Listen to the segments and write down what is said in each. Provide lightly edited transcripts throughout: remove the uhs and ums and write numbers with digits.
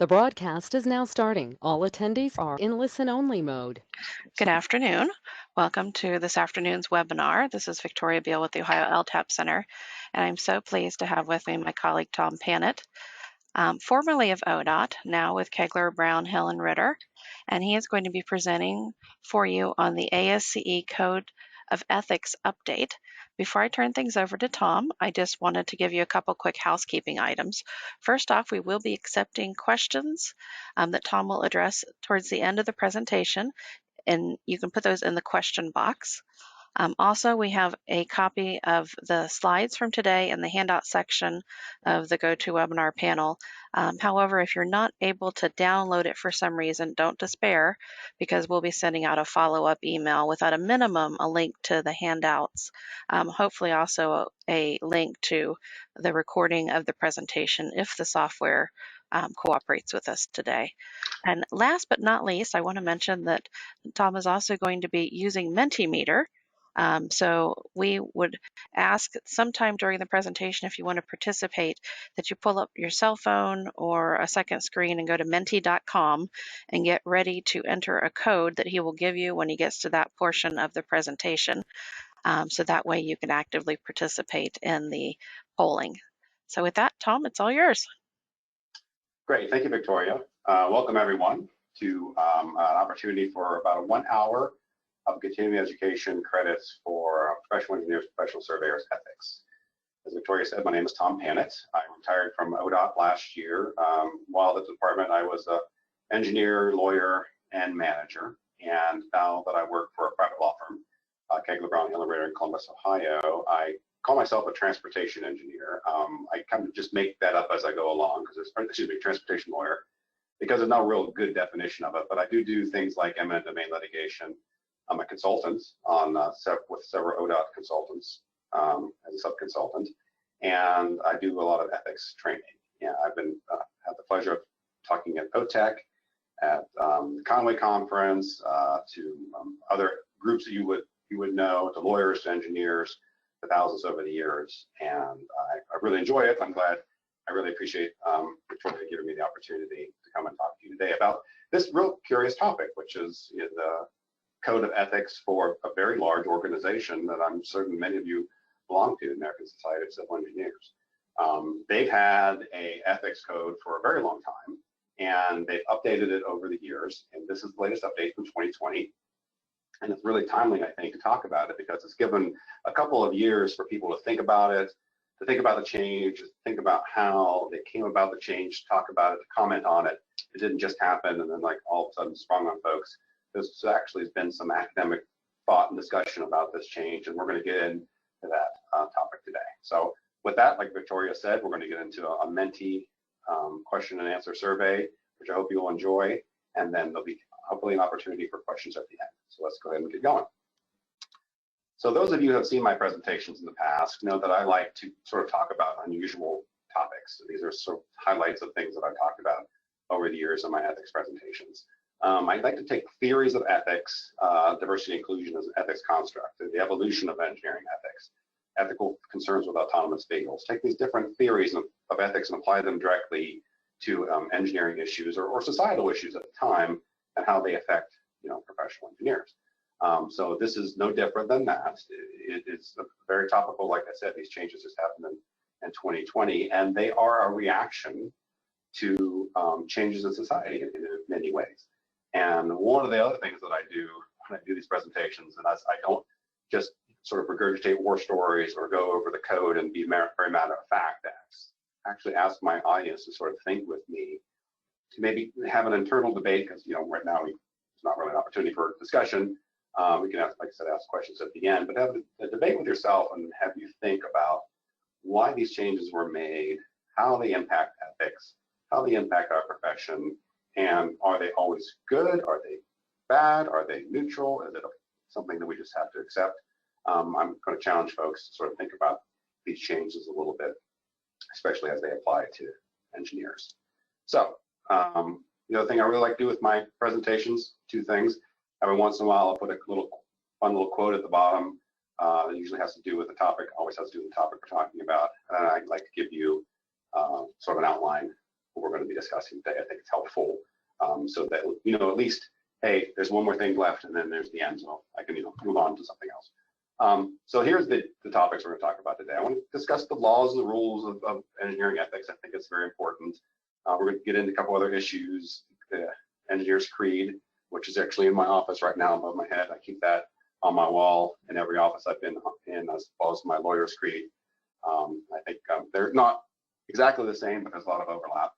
The broadcast is now starting. All attendees are in listen-only mode. Good afternoon. Welcome to this afternoon's webinar. This is Victoria Beal with the Ohio LTAP Center, and I'm so pleased to have with me my colleague Tom Pannett, formerly of ODOT, now with Kegler Brown Hill Ritter, and he is going to be presenting for you on the ASCE Code of Ethics update. Before I turn things over to Tom, I just wanted to give you a couple quick housekeeping items. First off, we will be accepting questions that Tom will address towards the end of the presentation, and you can put those in the question box. Also, we have a copy of the slides from today in the handout section of the GoToWebinar panel. However, if you're not able to download it for some reason, don't despair, because we'll be sending out a follow-up email with, at a minimum, a link to the handouts, hopefully also a link to the recording of the presentation if the software cooperates with us today. And last but not least, I want to mention that Tom is also going to be using Mentimeter. So we would ask sometime during the presentation, if you want to participate, that you pull up your cell phone or a second screen and go to menti.com and get ready to enter a code that he will give you when he gets to that portion of the presentation. So that way you can actively participate in the polling. So with that, Tom, it's all yours. Great, thank you, Victoria. Welcome everyone to an opportunity for about 1 hour of continuing education credits for professional engineers, professional surveyors, ethics. As Victoria said, my name is Tom Pannett. I retired from ODOT last year. While at the department, I was an engineer, lawyer, and manager. And now that I work for a private law firm, Kegler Brown Hill Ritter in Columbus, Ohio, I call myself a transportation engineer. I kind of just make that up as I go along, because it's transportation lawyer, because there's no real good definition of it. But I do things like eminent domain litigation. I'm a consultant on with several ODOT consultants as a sub-consultant, and I do a lot of ethics training. Yeah, I've been had the pleasure of talking at OTEC, at the Conway Conference, to other groups that you would know, to lawyers, to engineers, to thousands over the years, and I really enjoy it. I'm glad. I really appreciate Victoria giving me the opportunity to come and talk to you today about this real curious topic, which is the Code of Ethics for a very large organization that I'm certain many of you belong to, the American Society of Civil Engineers. They've had a ethics code for a very long time, and they've updated it over the years, and this is the latest update from 2020. And it's really timely, I think, to talk about it, because it's given a couple of years for people to think about it, to think about the change, to think about how they came about the change, talk about it, to comment on it. It didn't just happen and then like all of a sudden sprung on folks. There's actually has been some academic thought and discussion about this change, and we're going to get into that topic today. So with that, like Victoria said, we're going to get into a Menti question and answer survey, which I hope you'll enjoy, and then there'll be hopefully an opportunity for questions at the end. So let's go ahead and get going. So those of you who have seen my presentations in the past know that I like to sort of talk about unusual topics. So these are sort of highlights of things that I've talked about over the years in my ethics presentations. I'd like to take theories of ethics, diversity and inclusion as an ethics construct, the evolution of engineering ethics, ethical concerns with autonomous vehicles, take these different theories of ethics and apply them directly to engineering issues or societal issues at the time and how they affect professional engineers. So this is no different than that. It's very topical. Like I said, these changes just happened in 2020, and they are a reaction to changes in society in many ways. And one of the other things that I do when I do these presentations, and I don't just sort of regurgitate war stories or go over the code and be very matter of fact, actually ask my audience to sort of think with me, to maybe have an internal debate, because right now it's not really an opportunity for discussion. We can ask, like I said, ask questions at the end, but have a debate with yourself and have you think about why these changes were made, how they impact ethics, how they impact our profession, and are they always good? Are they bad? Are they neutral? Is it something that we just have to accept? I'm going to challenge folks to sort of think about these changes a little bit, especially as they apply to engineers. So the other thing I really like to do with my presentations, two things. Every once in a while, I'll put a fun little quote at the bottom. It usually has to do with the topic, always has to do with the topic we're talking about. And I'd like to give you sort of an outline what we're going to be discussing today. I think it's helpful so that, you know, at least, hey, there's one more thing left, and then there's the end, so I can, you know, move on to something else. So here's the topics we're going to talk about today. I want to discuss the laws and the rules of engineering ethics. I think it's very important. We're going to get into a couple other issues, the Engineer's Creed, which is actually in my office right now above my head. I keep that on my wall in every office I've been in, as well as my Lawyer's Creed. I think they're not exactly the same, but there's a lot of overlap.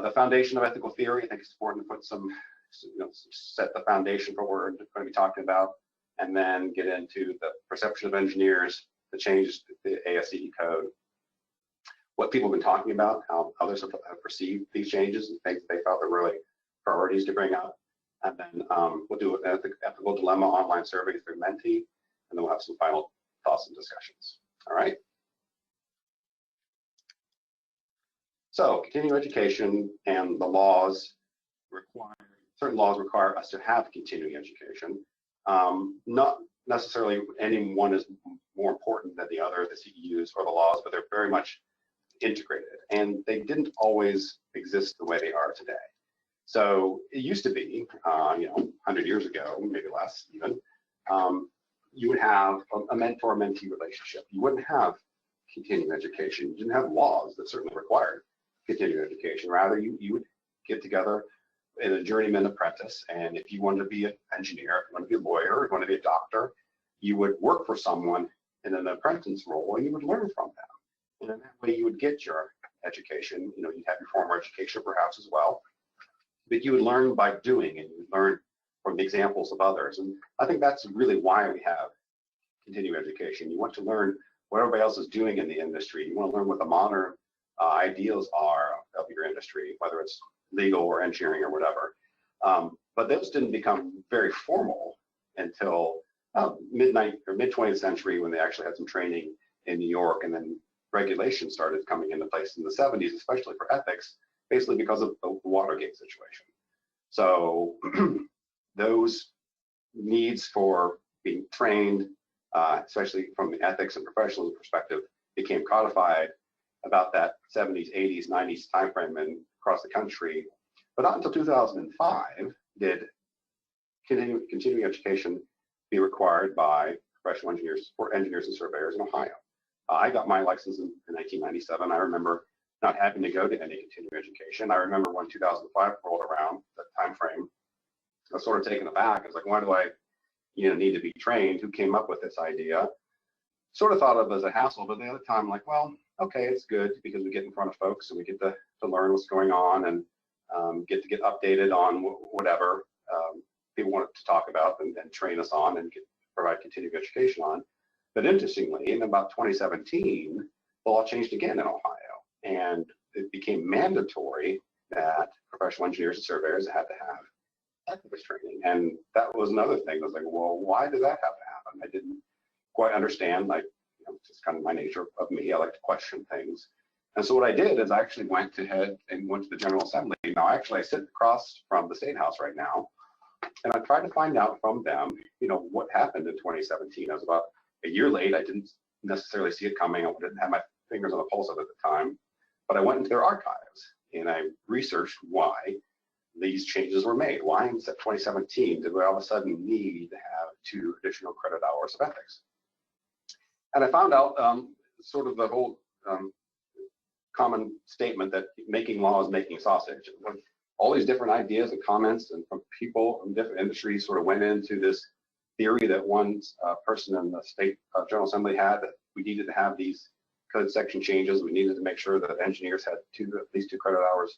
The foundation of ethical theory, I think it's important to put some, you know, set the foundation for what we're going to be talking about, and then get into the perception of engineers, the changes to the ASCE Code, what people have been talking about, how others have perceived these changes and things they felt were really priorities to bring up. And then we'll do an ethical dilemma online survey through Menti, and then we'll have some final thoughts and discussions. All right. So continuing education and the laws require, certain laws require us to have continuing education. Not necessarily any one is more important than the other, the CEUs or the laws, but they're very much integrated, and they didn't always exist the way they are today. So it used to be, you know, 100 years ago, maybe less even, you would have a mentor-mentee relationship. You wouldn't have continuing education. You didn't have laws that certainly required continuing education. Rather, you would get together in a journeyman apprentice, and if you wanted to be an engineer, if you wanted to be a lawyer, if you wanted to be a doctor, you would work for someone in an apprentice role, and you would learn from them. And in that way, you would get your education. You know, you'd have your formal education perhaps as well, but you would learn by doing, and you would learn from the examples of others. And I think that's really why we have continuing education. You want to learn what everybody else is doing in the industry. You want to learn what the modern ideals are of your industry, whether it's legal or engineering or whatever. But those didn't become very formal until mid-20th century, when they actually had some training in New York, and then regulations started coming into place in the 70s, especially for ethics, basically because of the Watergate situation. So those needs for being trained, especially from the ethics and professionalism perspective, became codified about that 70s, 80s, 90s timeframe and across the country. But not until 2005 did continuing education be required by professional engineers for engineers and surveyors in Ohio. I got my license in 1997. I remember not having to go to any continuing education. I remember when 2005 rolled around, that time frame, I was sort of taken aback. I was like, why do I, you know, need to be trained? Who came up with this idea? Sort of thought of it as a hassle, but the other time, I'm like, well, okay, it's good because we get in front of folks and we get to learn what's going on, and get to get updated on whatever people want to talk about and train us on and provide continuing education on. But interestingly, in about 2017, the law changed again in Ohio, and it became mandatory that professional engineers and surveyors had to have ethics training. And that was another thing. I was like, well, why did that have to happen? I didn't quite understand. Like, you know, it's kind of my nature of me. I like to question things. And so what I did is I actually went to the General Assembly. Now, actually, I sit across from the State House right now, and I tried to find out from them, you know, what happened in 2017. I was about a year late. I didn't necessarily see it coming. I didn't have my fingers on the pulse of it at the time, but I went into their archives and I researched why these changes were made. Why in 2017 did we all of a sudden need to have 2 additional credit hours of ethics? And I found out sort of the whole common statement that making law is making sausage. All these different ideas and comments and from people from different industries sort of went into this theory that one person in the state General Assembly had, that we needed to have these code section changes. We needed to make sure that engineers had at least 2 credit hours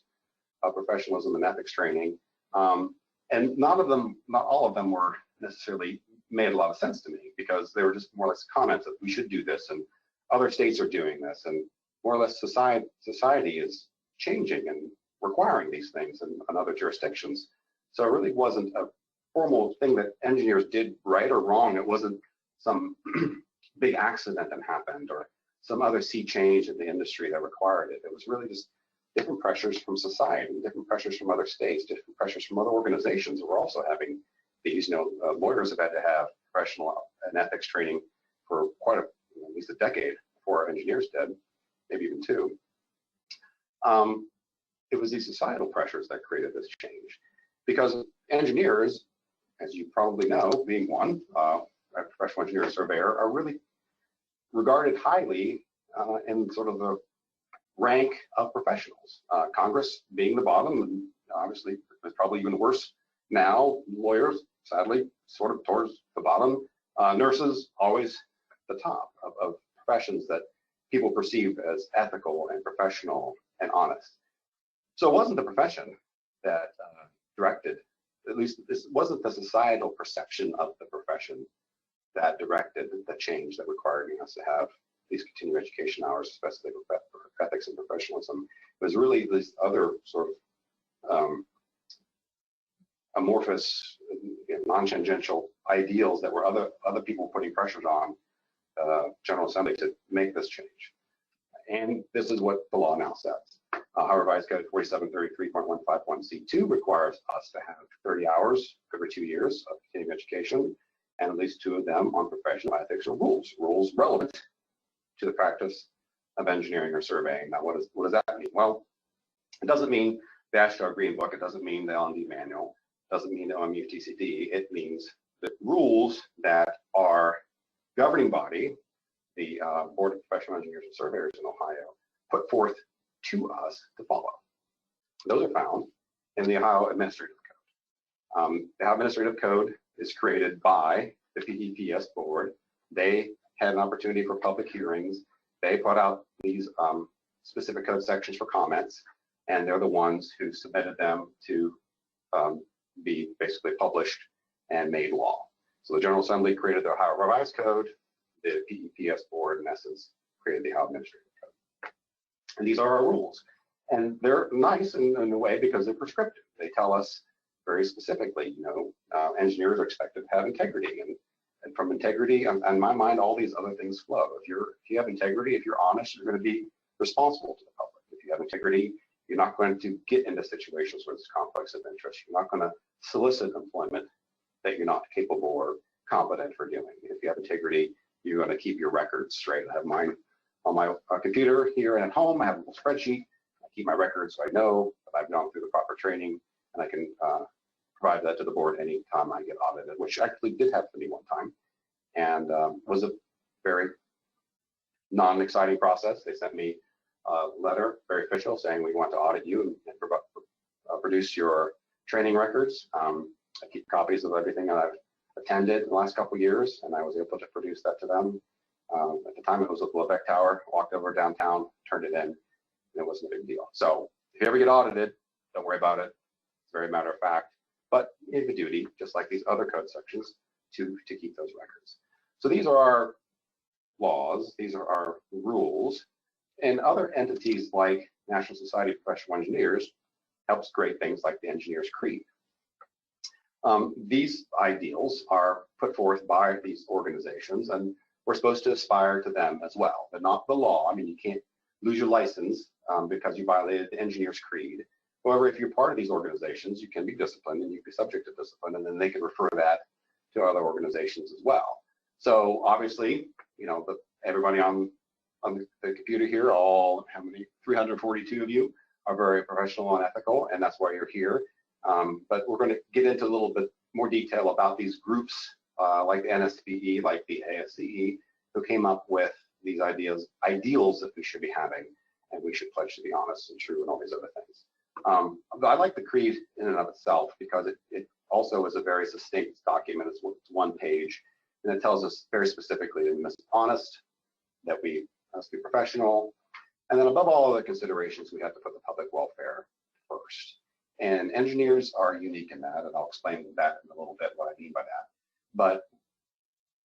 of professionalism and ethics training. And not all of them were necessarily made a lot of sense to me, because they were just more or less comments that we should do this and other states are doing this, and more or less society is changing and requiring these things in other jurisdictions. So it really wasn't a formal thing that engineers did right or wrong. It wasn't some big accident that happened or some other sea change in the industry that required it. It was really just different pressures from society, different pressures from other states, different pressures from other organizations that were also having these. You know, lawyers have had to have professional and ethics training for quite at least a decade before engineers did, maybe even 2. it was these societal pressures that created this change. Because engineers, as you probably know, being one, a professional engineer surveyor, are really regarded highly in sort of the rank of professionals. Congress being the bottom, and obviously it's probably even worse now. Lawyers, sadly, sort of towards the bottom. Nurses, always the top of professions that people perceive as ethical and professional and honest. So it wasn't the profession that directed, at least this wasn't the societal perception of the profession that directed the change that required us to have these continuing education hours, especially for ethics and professionalism. It was really these other sort of amorphous, non-tangential ideals that were other people putting pressures on General Assembly to make this change. And this is what the law now says. Ohio Revised Code 4733.151C2 requires us to have 30 hours every 2 years of continuing education, and at least 2 of them on professional ethics or rules relevant to the practice of engineering or surveying. Now, what does that mean? Well, it doesn't mean the ASHTO Green Book. It doesn't mean the LMD manual. It doesn't mean the OMU TCD. It means the rules that our governing body, the Board of Professional Engineers and Surveyors in Ohio, put forth to us to follow. Those are found in the Ohio Administrative Code. The Ohio Administrative Code is created by the PPPS board. They had an opportunity for public hearings. They put out these specific code sections for comments, and they're the ones who submitted them to be basically published and made law. So the General Assembly created the Ohio Revised Code. The PPPS board, in essence, created the Ohio Administrative Code. And these are our rules. And they're nice in a way because they're prescriptive. They tell us very specifically, engineers are expected to have integrity. And from integrity, in my mind, all these other things flow. If you have integrity, if you're honest, you're going to be responsible to the public. If you have integrity, you're not going to get into situations where there's conflicts of interest. You're not going to solicit employment that you're not capable or competent for doing. If you have integrity, you're going to keep your records straight. I have mine on my computer here at home. I have a little spreadsheet. I keep my records so I know that I've gone through the proper training, and I can provide that to the board anytime I get audited, which actually did happen to me one time, and was a very non-exciting process. They sent me a letter, very official, saying we want to audit you and produce your training records. I keep copies of everything that I've attended in the last couple of years, and I was able to produce that to them. At the time, it was at the Lebec Tower. Walked over downtown, turned it in, and it wasn't a big deal. So if you ever get audited, don't worry about it. It's a very matter of fact. But you have a duty, just like these other code sections, to keep those records. So these are our laws. These are our rules. And other entities like National Society of Professional Engineers helps create things like the Engineers Creed. These ideals are put forth by these organizations, and we're supposed to aspire to them as well, but not the law. I mean, you can't lose your license because you violated the Engineers Creed. However, if you're part of these organizations, you can be disciplined and you can be subject to discipline, and then they can refer that to other organizations as well. So obviously, everybody on the computer here, all how many 342 of you are very professional and ethical, and that's why you're here. But we're going to get into a little bit more detail about these groups like the NSPE, like the ASCE, who came up with these ideals that we should be having, and we should pledge to be honest and true and all these other things. I like the creed in and of itself because it also is a very succinct document. It's one page, and it tells us very specifically that we must be honest, that we must be professional, and then above all other considerations, we have to put the public welfare first. And engineers are unique in that, and I'll explain that in a little bit, what I mean by that. But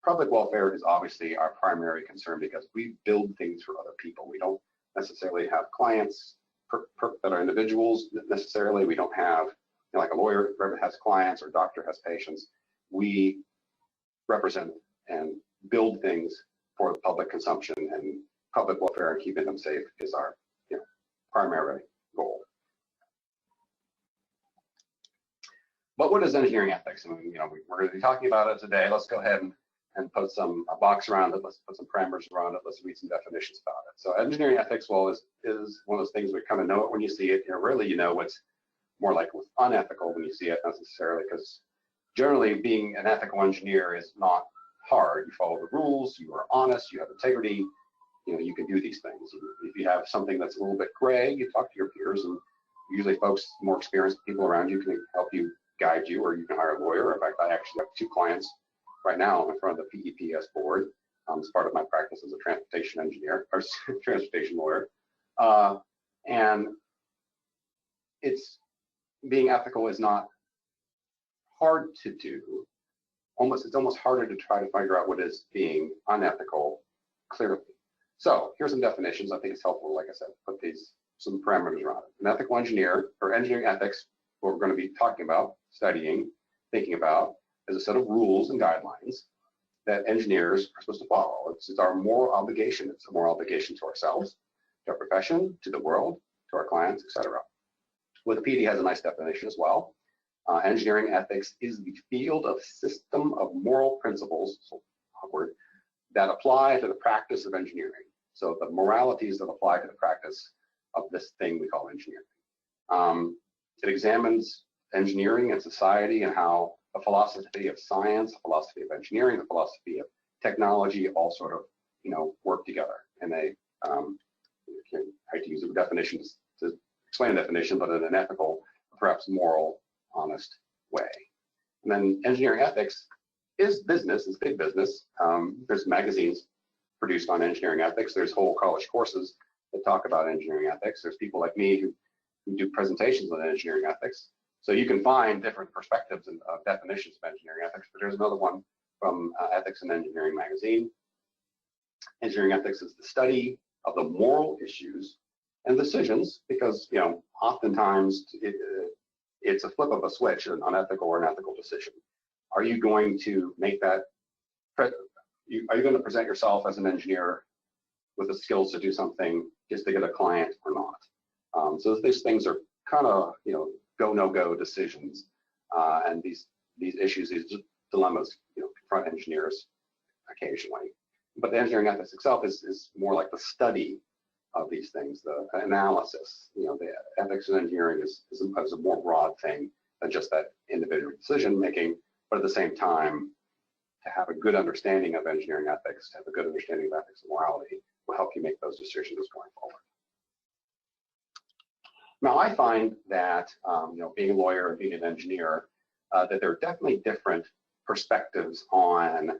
public welfare is obviously our primary concern because we build things for other people. We don't necessarily have clients that are individuals necessarily. We don't have, like a lawyer has clients or a doctor has patients. We represent and build things for the public consumption, and public welfare and keeping them safe is our primary goal. But what is engineering ethics? I mean, we're going to be talking about it today. Let's go ahead and and put a box around it. Let's put some parameters around it. Let's read some definitions about it. So engineering ethics, well, is one of those things we kind of know it when you see it. Really, you know what's more like what's unethical when you see it necessarily, because generally being an ethical engineer is not hard. You follow the rules, you are honest, you have integrity, you can do these things. If you have something that's a little bit gray, you talk to your peers, and usually folks, more experienced people around you can help you, guide you, or you can hire a lawyer. In fact, I actually have 2 clients right now in front of the PEPS board as part of my practice as a transportation engineer or transportation lawyer. And it's being ethical is not hard to do. It's almost harder to try to figure out what is being unethical clearly. So here's some definitions. I think it's helpful, like I said, put some parameters around it. An ethical engineer, or engineering ethics, what we're going to be talking about, studying, thinking about, is a set of rules and guidelines that engineers are supposed to follow. It's our moral obligation. It's a moral obligation to ourselves, to our profession, to the world, to our clients, etc. Wikipedia has a nice definition as well. Engineering ethics is the field of system of moral principles, so awkward, that apply to the practice of engineering. So the moralities that apply to the practice of this thing we call engineering. It examines engineering and society and how the philosophy of science, the philosophy of engineering, the philosophy of technology all sort of, work together. And they, I hate to use a definition to explain a definition, but in an ethical, perhaps moral, honest way. And then engineering ethics is business, is big business. There's magazines produced on engineering ethics. There's whole college courses that talk about engineering ethics. There's people like me who do presentations on engineering ethics. So you can find different perspectives and definitions of engineering ethics, but there's another one from Ethics in Engineering magazine. Engineering ethics is the study of the moral issues and decisions, because oftentimes it's a flip of a switch, an unethical or an ethical decision. Are you going to make that? Are you going to present yourself as an engineer with the skills to do something just to get a client or not? So these things are kind of go no go decisions, and these issues, these dilemmas, confront engineers occasionally. But the engineering ethics itself is more like the study of these things, the analysis. The ethics in engineering is a more broad thing than just that individual decision making, but at the same time, to have a good understanding of engineering ethics, to have a good understanding of ethics and morality, will help you make those decisions going forward. Now, I find that being a lawyer and being an engineer, that there are definitely different perspectives on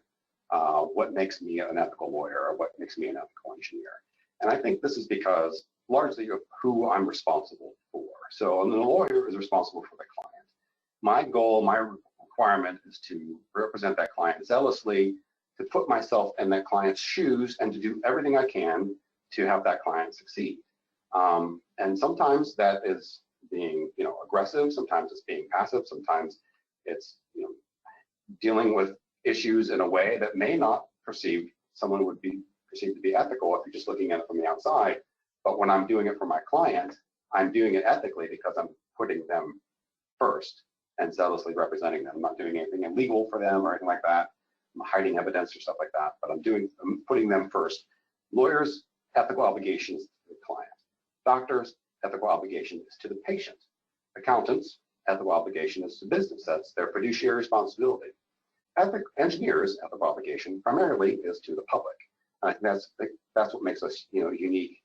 what makes me an ethical lawyer or what makes me an ethical engineer. And I think this is because largely of who I'm responsible for. So the lawyer is responsible for the client. My goal, my requirement is to represent that client zealously, to put myself in that client's shoes, and to do everything I can to have that client succeed. And sometimes that is being, aggressive. Sometimes it's being passive. Sometimes it's, dealing with issues in a way that may not someone would be perceived to be ethical if you're just looking at it from the outside. But when I'm doing it for my client, I'm doing it ethically because I'm putting them first and zealously representing them. I'm not doing anything illegal for them or anything like that. I'm hiding evidence or stuff like that, but I'm putting them first. Lawyers' ethical obligations to the client. Doctors' ethical obligation is to the patient. Accountants' ethical obligation is to business. That's their fiduciary responsibility. Engineers' ethical obligation primarily is to the public. And I think that's what makes us, unique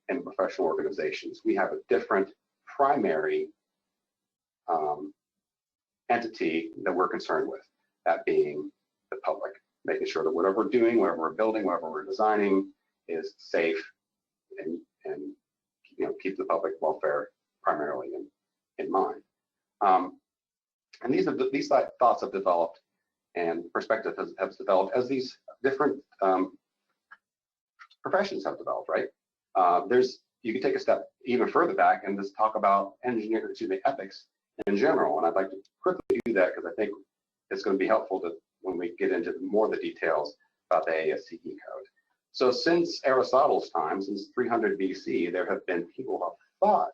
in professional organizations. We have a different primary entity that we're concerned with, that being the public, making sure that whatever we're doing, whatever we're building, whatever we're designing is safe and keep the public welfare primarily in mind. And these thoughts have developed, and perspective has developed as these different professions have developed, right? You can take a step even further back and just talk about ethics in general. And I'd like to quickly do that because I think it's going to be helpful when we get into more of the details about the ASCE Code. So since Aristotle's time, since 300 BC, there have been people who have thought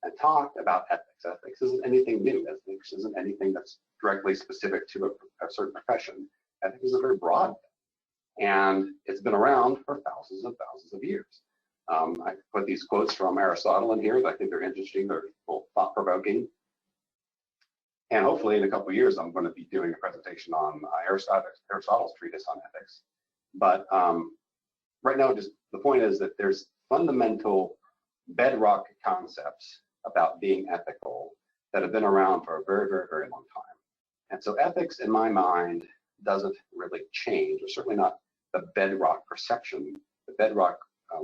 and talked about ethics. Ethics isn't anything new. Ethics isn't anything that's directly specific to a certain profession. Ethics is a very broad thing. And it's been around for thousands and thousands of years. I put these quotes from Aristotle in here that I think they're interesting, they're thought-provoking. And hopefully in a couple of years, I'm going to be doing a presentation on Aristotle's treatise on ethics. But right now, just the point is that there's fundamental bedrock concepts about being ethical that have been around for a very, very, very long time. And so ethics, in my mind, doesn't really change, or certainly not the bedrock perception. The bedrock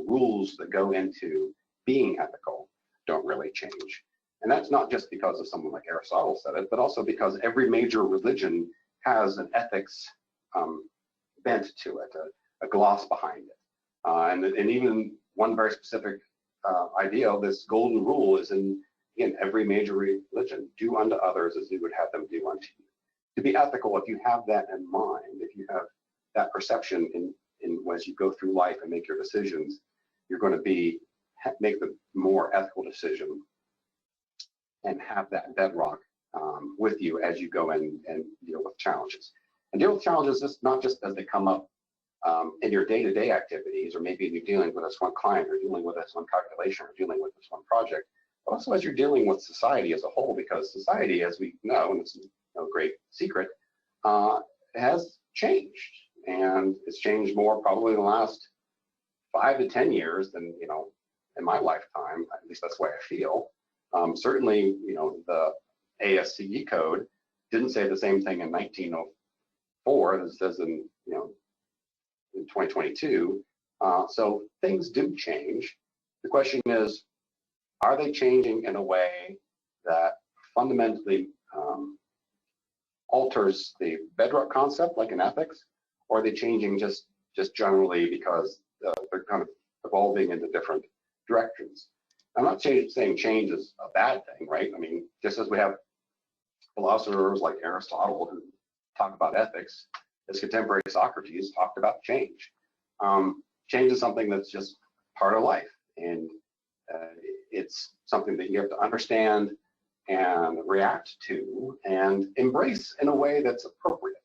rules that go into being ethical don't really change. And that's not just because of someone like Aristotle said it, but also because every major religion has an ethics bent to it, a gloss behind it. And even one very specific ideal, this golden rule, is in every major religion: do unto others as you would have them do unto you. To be ethical, if you have that in mind, if you have that perception as you go through life and make your decisions, you're going to make the more ethical decision and have that bedrock with you as you go in and deal with challenges. And deal with challenges not just as they come up in your day-to-day activities, or maybe you're dealing with this one client, or dealing with this one calculation, or dealing with this one project, but also as you're dealing with society as a whole, because society, as we know, and it's no great secret, has changed. And it's changed more probably in the last 5 to 10 years than, in my lifetime. At least that's the way I feel. Certainly, the ASCE Code didn't say the same thing in 1904 as it says in 2022. So things do change. The question is, are they changing in a way that fundamentally alters the bedrock concept, like in ethics, or are they changing just generally because they're kind of evolving into different directions? I'm not saying change is a bad thing, right? I mean, just as we have philosophers like Aristotle who talk about ethics, his contemporary Socrates talked about change. Change is something that's just part of life, and it's something that you have to understand and react to and embrace in a way that's appropriate.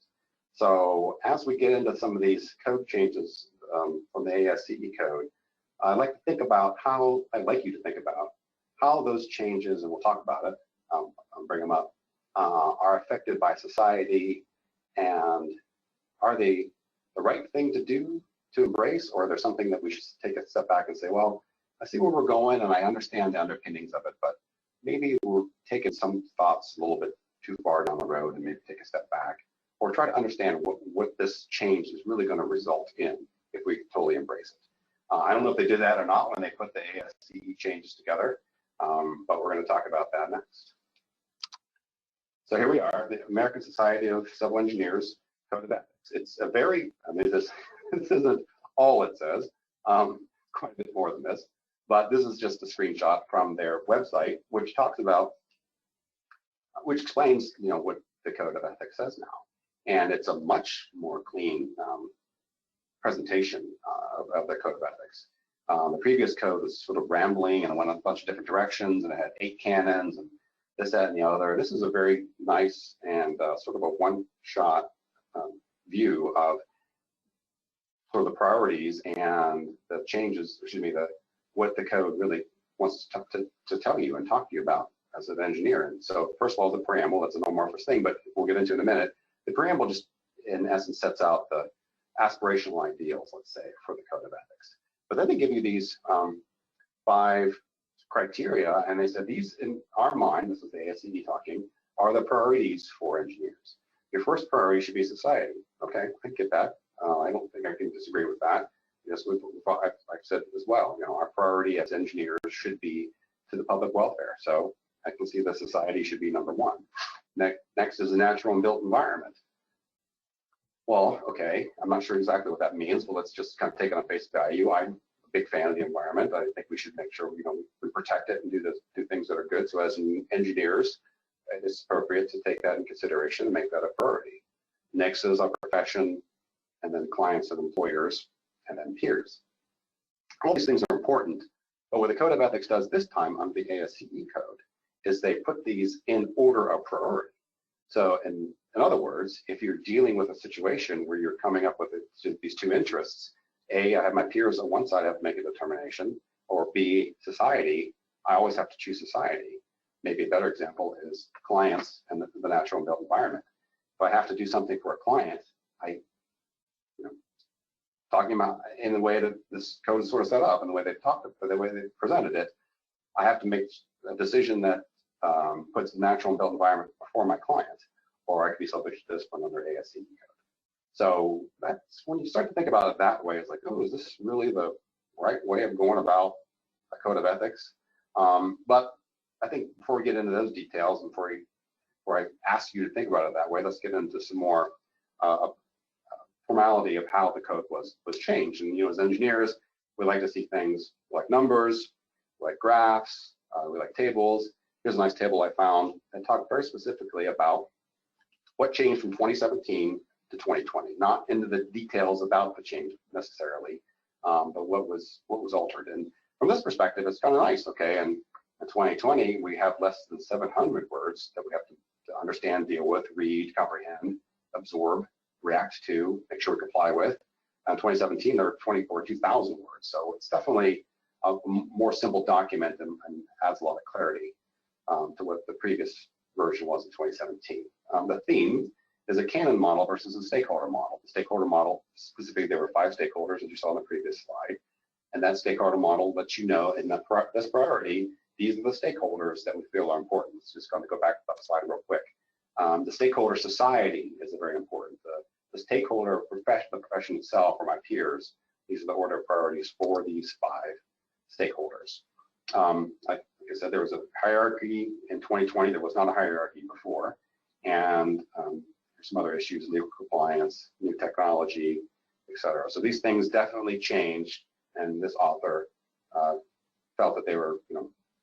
So as we get into some of these code changes from the ASCE Code, I'd like you to think about how those changes, and we'll talk about it, I'll bring them up, are affected by society, and are they the right thing to do, to embrace, or are there something that we should take a step back and say, well, I see where we're going and I understand the underpinnings of it, but maybe we're taking some thoughts a little bit too far down the road and maybe take a step back, or try to understand what this change is really going to result in if we totally embrace it. I don't know if they did that or not when they put the ASCE changes together, but we're going to talk about that next. So here we are, the American Society of Civil Engineers Code of Ethics. It's a very, this isn't all it says, quite a bit more than this, but this is just a screenshot from their website, which explains, what the Code of Ethics says now. And it's a much more clean presentation of the Code of Ethics. The previous code was sort of rambling and it went in a bunch of different directions, and it had 8 canons and this, that, and the other. This is a very nice and sort of a one-shot view of sort of the priorities and the changes, what the code really wants to tell you and talk to you about as an engineer. And so first of all, the preamble, that's an amorphous thing, but we'll get into it in a minute. The preamble just, in essence, sets out the aspirational ideals, let's say, for the Code of Ethics. But then they give you these 5 criteria, and they said these, in our mind, this is the ASCE talking, are the priorities for engineers. Your first priority should be society. Okay, I get that. I don't think I can disagree with that. Yes, I've said as well, our priority as engineers should be to the public welfare. So I can see that society should be number 1. Next is the natural and built environment. Well, okay, I'm not sure exactly what that means, but let's just kind of take it on face value. I'm a big fan of the environment. I think we should make sure we protect it and do things that are good. So as engineers, it's appropriate to take that in consideration and make that a priority. Next is our profession, and then clients and employers, and then peers. All these things are important, but what the Code of Ethics does this time under the ASCE Code is they put these in order of priority. So in other words, if you're dealing with a situation where you're coming up with these two interests, A, I have my peers on one side, I have to make a determination, or B, society, I always have to choose society. Maybe a better example is clients and the natural and built environment. If I have to do something for a client, talking about in the way that this code is sort of set up and the way they've talked, the way they presented it, I have to make a decision that puts the natural and built environment before my client, or I could be subject to discipline under ASCE Code. So that's when you start to think about it that way, it's like, oh, is this really the right way of going about a code of ethics? But I think before we get into those details, and before I ask you to think about it that way, let's get into some more formality of how the code was changed. And as engineers, we like to see things like numbers, like graphs, we like tables. Here's a nice table I found that talked very specifically about what changed from 2017 to 2020, not into the details about the change necessarily, but what was altered. And from this perspective, it's kind of nice. Okay, and in 2020, we have less than 700 words that we have to understand, deal with, read, comprehend, absorb, react to, make sure we comply with. In 2017, there were 2,000 words. So it's definitely a more simple document and adds a lot of clarity to what the previous version was in 2017. The theme is a canon model versus a stakeholder model. The stakeholder model, specifically, there were 5 stakeholders, as you saw in the previous slide. And that stakeholder model lets you know in this priority, these are the stakeholders that we feel are important. It's just going to go back to that slide real quick. The stakeholder society is very important. The stakeholder profession, the profession itself, or my peers, these are the order of priorities for these 5 stakeholders. Like I said, there was a hierarchy in 2020. There was not a hierarchy before. And there's some other issues, new compliance, new technology, et cetera. So these things definitely changed, and this author felt that they were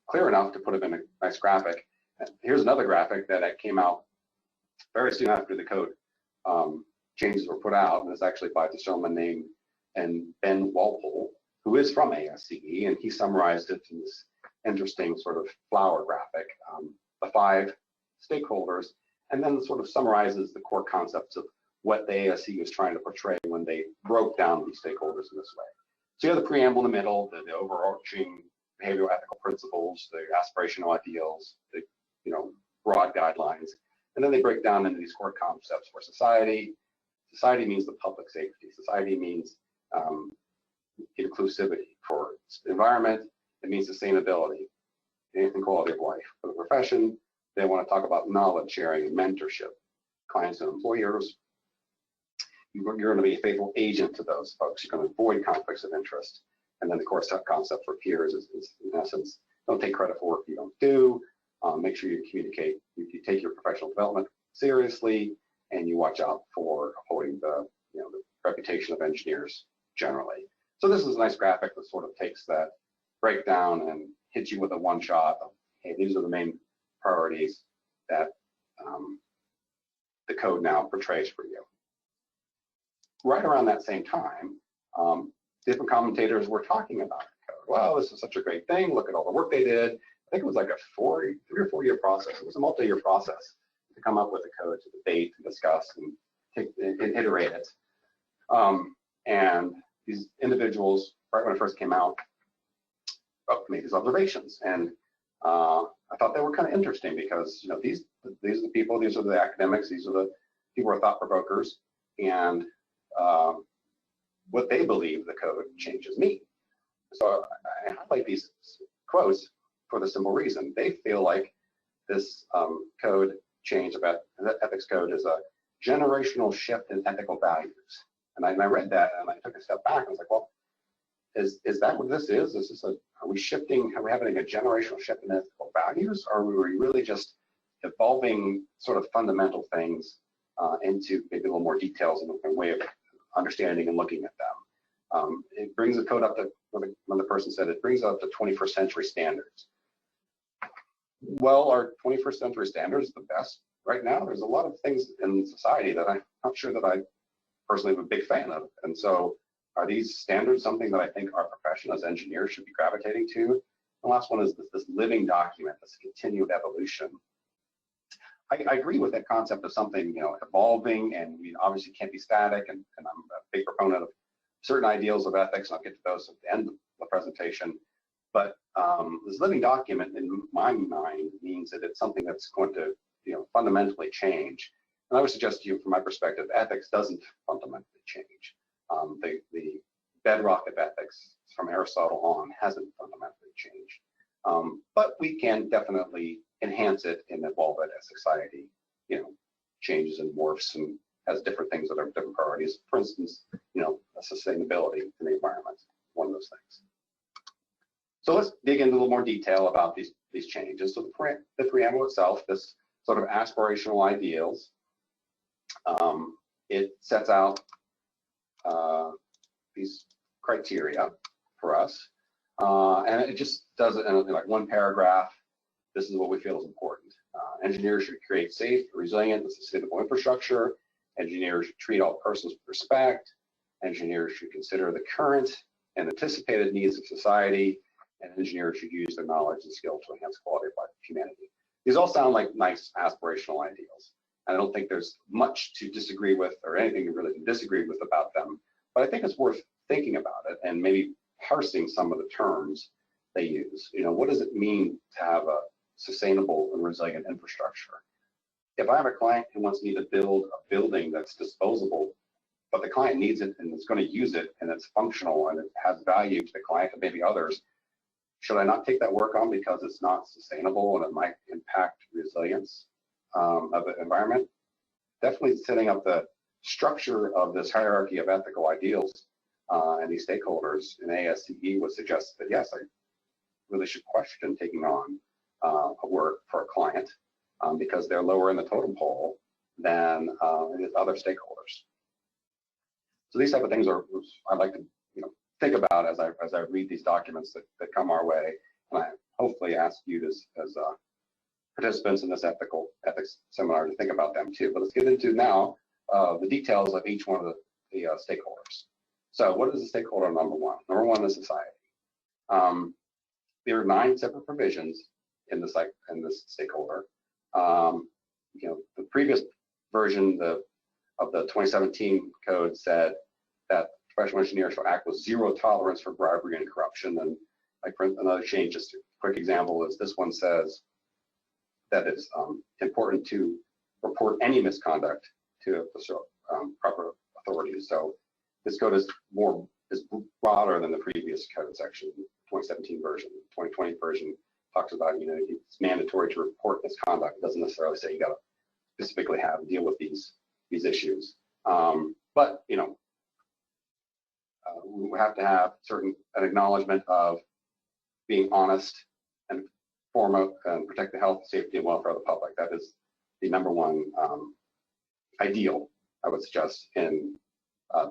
clear enough to put them in a nice graphic. And here's another graphic that came out very soon after the code changes were put out, and it's actually by the gentleman named Ben Walpole, who is from ASCE, and he summarized it in this interesting sort of flower graphic, the 5 stakeholders, and then sort of summarizes the core concepts of what the ASCE was trying to portray when they broke down these stakeholders in this way. So you have the preamble in the middle, the overarching behavioral ethical principles, the aspirational ideals, the broad guidelines, and then they break down into these core concepts for society. Society means the public safety. Society means inclusivity. For environment, it means sustainability and quality of life. For the profession, they want to talk about knowledge sharing and mentorship. Clients and employers, you're going to be a faithful agent to those folks. You're going to avoid conflicts of interest. And then the core concept for peers is in essence, don't take credit for work you don't do. Make sure you communicate. You take your professional development seriously, and you watch out for upholding the reputation of engineers generally. So this is a nice graphic that sort of takes that breakdown and hits you with a one-shot of, hey, these are the main priorities that the code now portrays for you. Right around that same time, different commentators were talking about the code. Well, this is such a great thing. Look at all the work they did. I think it was like a 3 or 4 year process. It was a multi-year process to come up with a code, to debate, and discuss, and iterate it. And these individuals, right when it first came out, made these observations, and I thought they were kind of interesting because these are the people, these are the academics, these are the people who are thought provokers, and what they believe the code changes mean. So I highlight these quotes for the simple reason they feel like this code change about ethics code is a generational shift in ethical values. And I read that and I took a step back and was like, well, is that what this is? Are we shifting? Are we having a generational shift in ethical values? Or are we really just evolving sort of fundamental things into maybe a little more details and way of understanding and looking at them? It brings the code up to, when the person said it brings up to 21st century standards. Well, are 21st century standards the best right now? There's a lot of things in society that I'm not sure that I personally am a big fan of. And so are these standards something that I think our profession as engineers should be gravitating to? The last one is this living document, this continued evolution. I agree with that concept of something, evolving, and we obviously can't be static, and I'm a big proponent of certain ideals of ethics, and I'll get to those at the end of the presentation. But this living document, in my mind, means that it's something that's going to, fundamentally change. And I would suggest to you, from my perspective, ethics doesn't fundamentally change. The bedrock of ethics from Aristotle on hasn't fundamentally changed. But we can definitely enhance it and evolve it as society, changes and morphs and has different things that are different priorities. For instance, sustainability in the environment, one of those things. So let's dig into a little more detail about these changes. So the preamble itself, this sort of aspirational ideals, it sets out these criteria for us, and it just does it in like one paragraph. This is what we feel is important. Engineers should create safe, resilient, and sustainable infrastructure. Engineers should treat all persons with respect. Engineers should consider the current and anticipated needs of society, and engineers should use their knowledge and skill to enhance quality of life of humanity. These all sound like nice aspirational ideals. I don't think there's much to disagree with or anything to really disagree with about them, but I think it's worth thinking about it and maybe parsing some of the terms they use. What does it mean to have a sustainable and resilient infrastructure? If I have a client who wants me to build a building that's disposable, but the client needs it and is going to use it and it's functional and it has value to the client and maybe others, should I not take that work on because it's not sustainable and it might impact resilience of the environment? Definitely setting up the structure of this hierarchy of ethical ideals and these stakeholders in ASCE would suggest that yes, I really should question taking on a work for a client because they're lower in the totem pole than other stakeholders. So these type of things are I like to think about as I read these documents that come our way, and I hopefully ask you as participants in this ethics seminar to think about them too. But let's get into now the details of each one of the stakeholders. So what is the stakeholder number one? Number one is society. There are 9 separate provisions in this stakeholder. The previous version of the 2017 code said that professional engineers shall act with zero tolerance for bribery and corruption. And like another change, just a quick example is this one says that it's important to report any misconduct to the proper authorities. So this code is broader than the previous code section, 2017 version. 2020 version talks about it's mandatory to report misconduct. It doesn't necessarily say you got to specifically deal with these issues. But we have to have an acknowledgement of being honest and and protect the health, safety, and welfare of the public. That is the number one ideal, I would suggest, in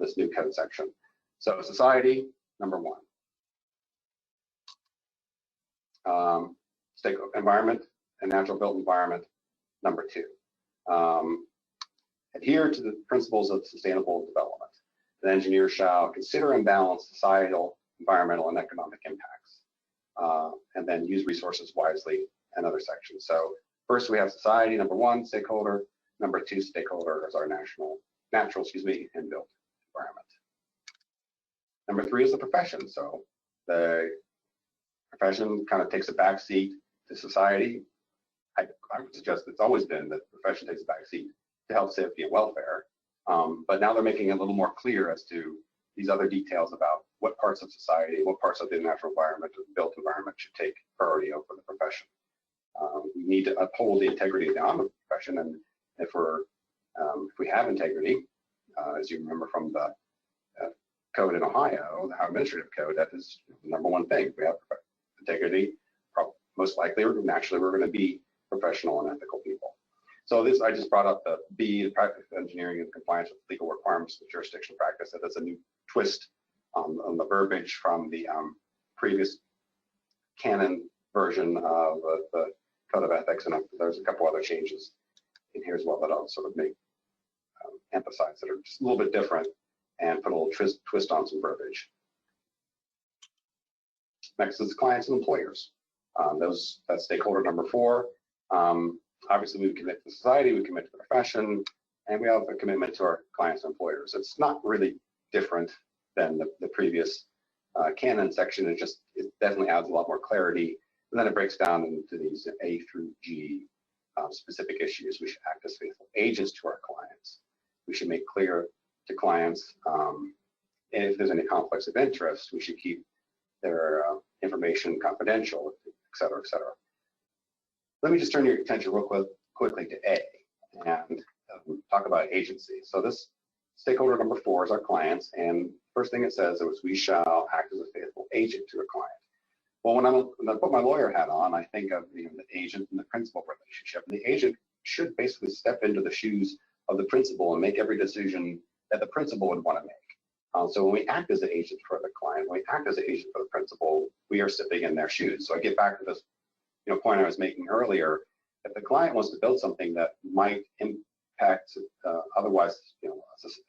this new code section. So society, number one. Environment and natural built environment, number 2. Adhere to the principles of sustainable development. The engineer shall consider and balance societal, environmental, and economic impacts, and then use resources wisely, and other sections. So first we have society, number 1, stakeholder. Number 2, stakeholder is our natural, and built environment. Number 3 is the profession. So the profession kind of takes a back seat to society. I would suggest it's always been that the profession takes a back seat to health, safety, and welfare. But now they're making it a little more clear as to these other details about what parts of society, what parts of the natural environment or the built environment should take priority over the profession. We need to uphold the integrity of the honor profession, and if we have integrity, as you remember from the code in Ohio, the administrative code, that is the number one thing. If we have integrity, most likely or naturally we're going to be professional and ethical people. So this, I just brought up the B, the practice of engineering and compliance with legal requirements of jurisdiction practice. That's a new twist on the verbiage from the previous canon version of the Code of Ethics, and there's a couple other changes in here as well that I'll sort of make emphasize that are just a little bit different and put a little twist on some verbiage. Next is clients and employers. That's stakeholder number 4. Obviously, we commit to society, we commit to the profession, and we have a commitment to our clients and employers. It's not really different than the previous canon section. It definitely adds a lot more clarity, and then it breaks down into these A through G specific issues. We should act as faithful agents to our clients. We should make clear to clients if there's any conflicts of interest. We should keep their information confidential, et cetera, et cetera. Let me just turn your attention real quickly to A and talk about agency. So this stakeholder number 4 is our clients, and first thing it says is we shall act as a faithful agent to a client. Well, when I put my lawyer hat on, I think of the agent and the principal relationship. And the agent should basically step into the shoes of the principal and make every decision that the principal would want to make. So when we act as an agent for the client, when we act as an agent for the principal, we are stepping in their shoes. So I get back to this point I was making earlier. If the client wants to build something that might impact otherwise, it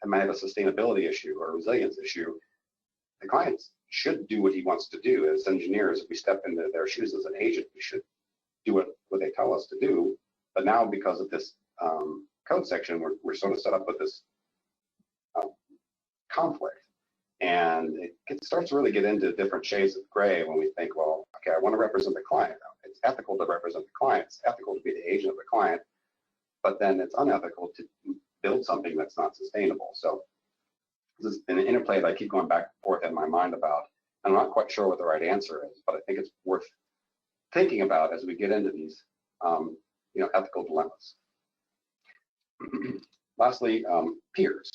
might have a sustainability issue or a resilience issue, the client should do what he wants to do. As engineers, if we step into their shoes as an agent, we should do what they tell us to do. But now, because of this code section, we're sort of set up with this conflict, and it starts to really get into different shades of gray when we think, well, okay, I want to represent the client. It's ethical to represent the client. It's ethical to be the agent of the client, but then it's unethical to build something that's not sustainable. So this is an interplay that I keep going back and forth in my mind about. I'm not quite sure what the right answer is, but I think it's worth thinking about as we get into these, ethical dilemmas. Lastly, peers.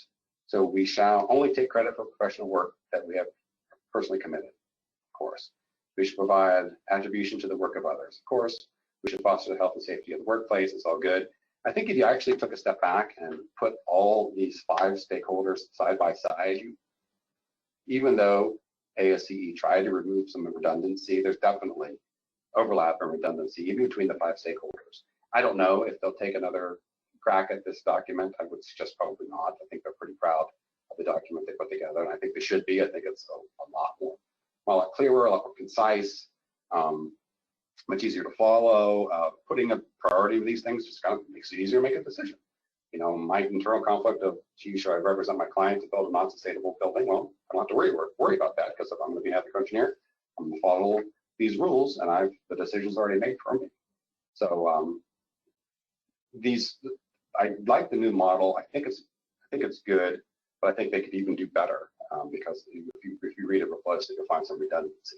So we shall only take credit for professional work that we have personally committed, of course. We should provide attribution to the work of others, of course. We should foster the health and safety of the workplace. It's all good. I think if you actually took a step back and put all these 5 stakeholders side by side, even though ASCE tried to remove some redundancy, there's definitely overlap and redundancy even between the 5 stakeholders. I don't know if they'll take another crack at this document. I would suggest probably not. I think they're pretty proud of the document they put together, and I think they should be. I think it's a lot clearer, a lot more concise, much easier to follow. Putting a priority of these things just kind of makes it easier to make a decision. My internal conflict of, gee, should I represent my client to build a non-sustainable building? Well, I don't have to worry about that, because if I'm going to be an ethical engineer, I'm going to follow these rules, and the decision's already made for me. So I like the new model. I think it's good, but I think they could even do better, because if you read it real closely, you'll find some redundancy.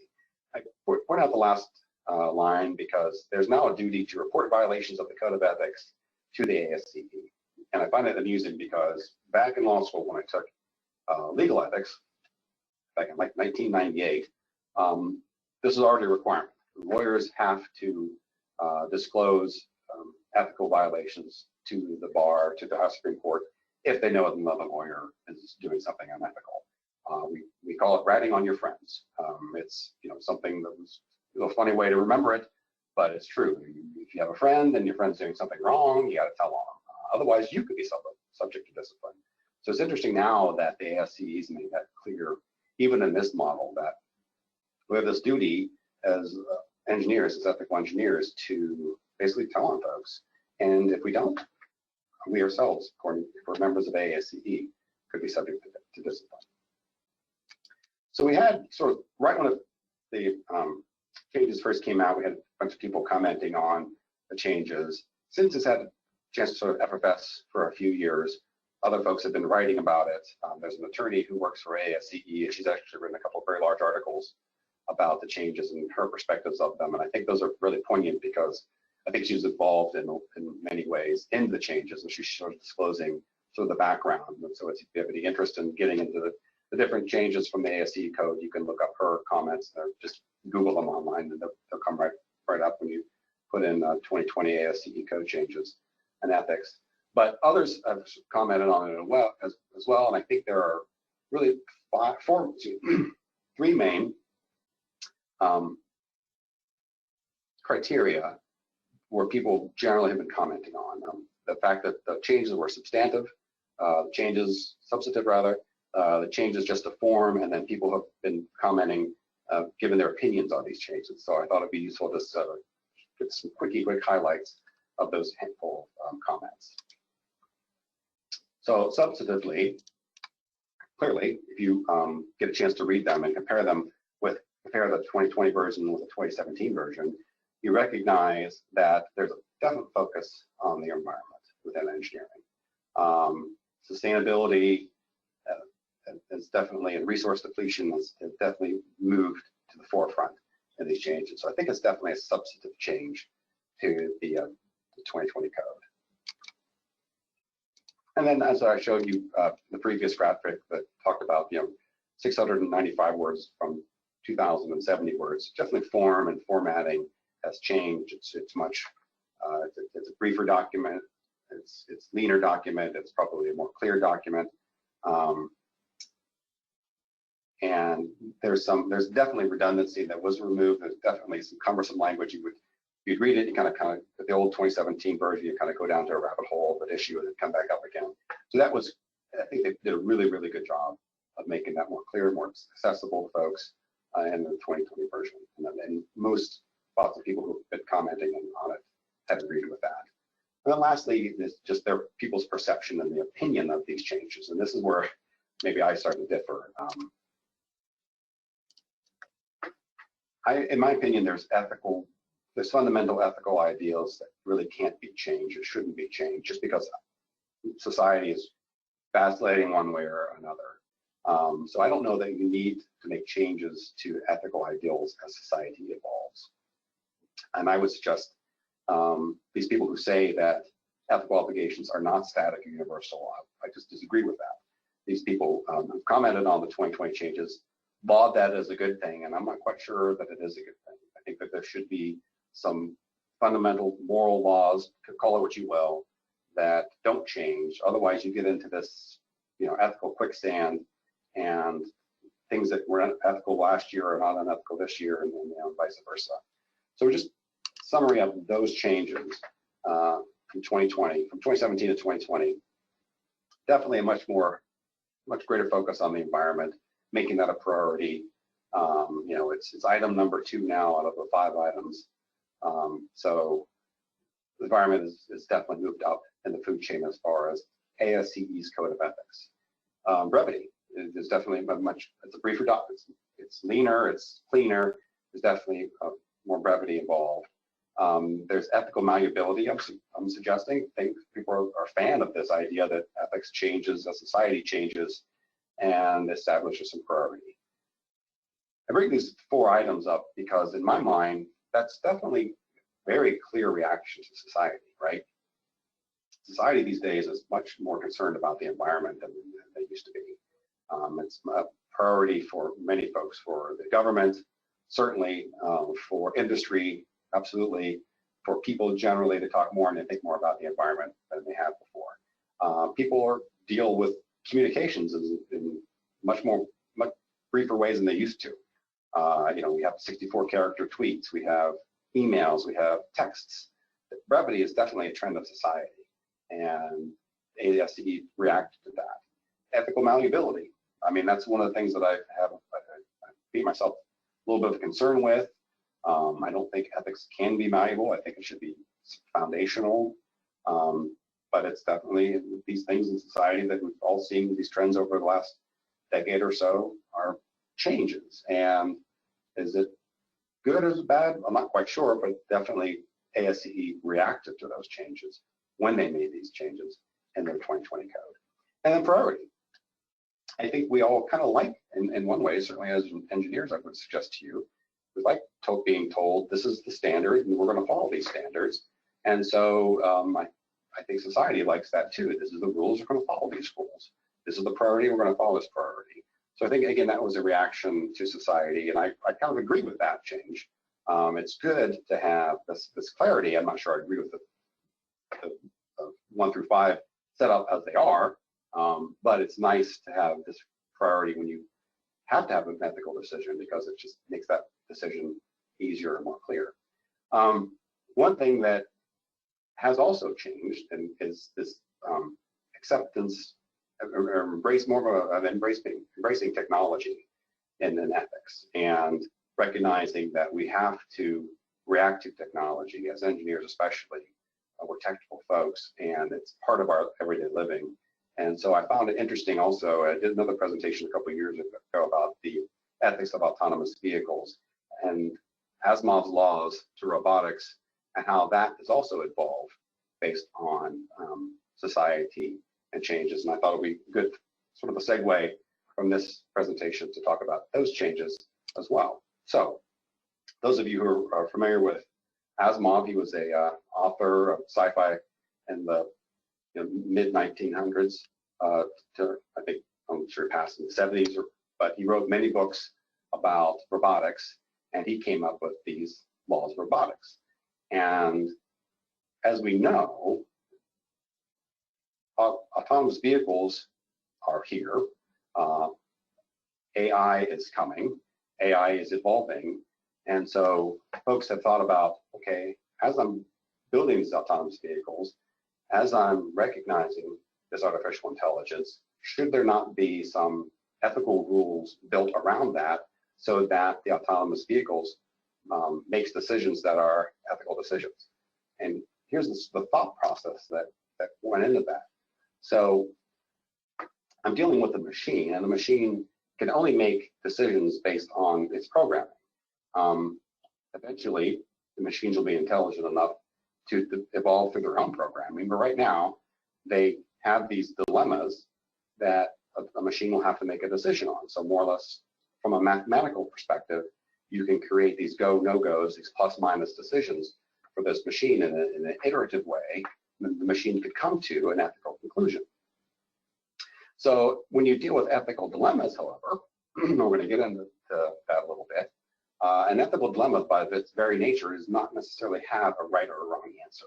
I point out the last line because there's now a duty to report violations of the Code of Ethics to the ASCE. And I find it amusing because back in law school, when I took legal ethics, back in like 1998, this is already a requirement. Lawyers have to disclose ethical violations to the bar, to the House Supreme Court, if they know another lawyer is doing something unethical. We call it ratting on your friends. It's something that was a funny way to remember it, but it's true. If you have a friend and your friend's doing something wrong, you got to tell on them. Otherwise, you could be subject to discipline. So it's interesting now that the ASCE has made that clear, even in this model, that we have this duty as engineers, as ethical engineers, to basically tell on folks. And if we don't, we ourselves, according for members of ASCE, could be subject to discipline. So we had sort of, right when the changes first came out, we had a bunch of people commenting on the changes. Since it's had a chance to sort of effervesce for a few years, other folks have been writing about it. There's an attorney who works for ASCE, and she's actually written a couple of very large articles about the changes and her perspectives of them. And I think those are really poignant because I think she's involved in many ways in the changes, and she's sort of disclosing sort of the background. And so if you have any interest in getting into the different changes from the ASCE code, you can look up her comments or just Google them online, and they'll come right up when you put in 2020 ASCE code changes and ethics. But others have commented on it as well, and I think there are really three main criteria where people generally have been commenting on. The fact that the changes were substantive, the changes just a form, and then people have been commenting, given their opinions on these changes. So I thought it'd be useful to get some quick highlights of those handful of comments. So substantively, clearly, if you get a chance to read them and compare the 2020 version with the 2017 version, you recognize that there's a definite focus on the environment within engineering. Sustainability is definitely, and resource depletion has definitely moved to the forefront in these changes. So I think it's definitely a substantive change to the 2020 code. And then, as I showed you the previous graphic that talked about, 695 words from 2,070 words. Definitely form and formatting has changed. It's much, it's a briefer document. It's leaner document. It's probably a more clear document. And there's definitely redundancy that was removed. There's definitely some cumbersome language. You'd read it, you kind of the old 2017 version, you kind of go down to a rabbit hole of an issue and then come back up again. So that was, I think they did a really, really good job of making that more clear, more accessible to folks in the 2020 version. And lots of people who've been commenting on it have agreed with that. And then lastly, is just their people's perception and the opinion of these changes. And this is where maybe I start to differ. In my opinion, there's fundamental ethical ideals that really can't be changed or shouldn't be changed just because society is vacillating one way or another. So I don't know that you need to make changes to ethical ideals as society evolves. And I would suggest these people who say that ethical obligations are not static or universal, I just disagree with that. These people who've commented on the 2020 changes laud that as a good thing, and I'm not quite sure that it is a good thing. I think that there should be some fundamental moral laws, call it what you will, that don't change. Otherwise, you get into this, ethical quicksand, and things that were unethical last year are not unethical this year, and vice versa. So just summary of those changes from 2017 to 2020. Definitely a much greater focus on the environment, making that a priority. It's item number 2 now out of the 5 items. So the environment is definitely moved up in the food chain as far as ASCE's Code of Ethics. Brevity is definitely it's a briefer document. It's leaner, it's cleaner. There's definitely more brevity involved. There's ethical malleability, I'm suggesting. I think people are a fan of this idea that ethics changes as society changes and establishes some priority. I bring these 4 items up because in my mind, that's definitely a very clear reaction to society, right? Society these days is much more concerned about the environment than they used to be. It's a priority for many folks, for the government, certainly for industry, absolutely, for people generally to talk more and to think more about the environment than they have before. People deal with communications in much briefer ways than they used to. We have 64-character tweets, we have emails, we have texts. Brevity is definitely a trend of society, and ASCE reacted to that. Ethical malleability. I mean, that's one of the things that I beat myself a little bit of concern with. I don't think ethics can be malleable. I think it should be foundational. But it's definitely these things in society that we've all seen, these trends over the last decade or so are changes. And is it good or is it bad? I'm not quite sure, but definitely ASCE reacted to those changes when they made these changes in their 2020 code. And then priority. I think we all kind of like, in one way, certainly as engineers, I would suggest to you, we like being told this is the standard and we're going to follow these standards. And so I think society likes that too. This is the rules, we're going to follow these rules. This is the priority, we're going to follow this priority. So I think, again, that was a reaction to society, and I kind of agree with that change. It's good to have this clarity. I'm not sure I agree with the 1 through 5 set up as they are, but it's nice to have this priority when you have to have an ethical decision, because it just makes that decision easier and more clear. One thing that has also changed and is this acceptance, embrace more of embracing technology in ethics, and recognizing that we have to react to technology as engineers, especially. We're we're technical folks, and it's part of our everyday living. And so I found it interesting also. I did another presentation a couple of years ago about the ethics of autonomous vehicles and Asimov's laws to robotics and how that has also evolved based on society and changes. And I thought it would be good, sort of a segue from this presentation to talk about those changes as well. So those of you who are familiar with Asimov, he was a author of sci-fi in the mid-1900s to, I think, I'm sure he passed in the 70s, but he wrote many books about robotics, and he came up with these laws of robotics. And as we know, autonomous vehicles are here. AI is coming, AI is evolving, and so folks have thought about, okay, as I'm building these autonomous vehicles, as I'm recognizing this artificial intelligence, should there not be some ethical rules built around that so that the autonomous vehicles makes decisions that are ethical decisions? And here's the thought process that went into that. So I'm dealing with a machine, and the machine can only make decisions based on its programming. Eventually, the machines will be intelligent enough to evolve through their own programming, but right now, they have these dilemmas that a machine will have to make a decision on. So more or less, from a mathematical perspective, you can create these go, no-goes, these plus-minus decisions for this machine in an iterative way. The machine could come to an ethical conclusion. So when you deal with ethical dilemmas, however, we're going to get into that a little bit. An ethical dilemma, by its very nature, does not necessarily have a right or a wrong answer.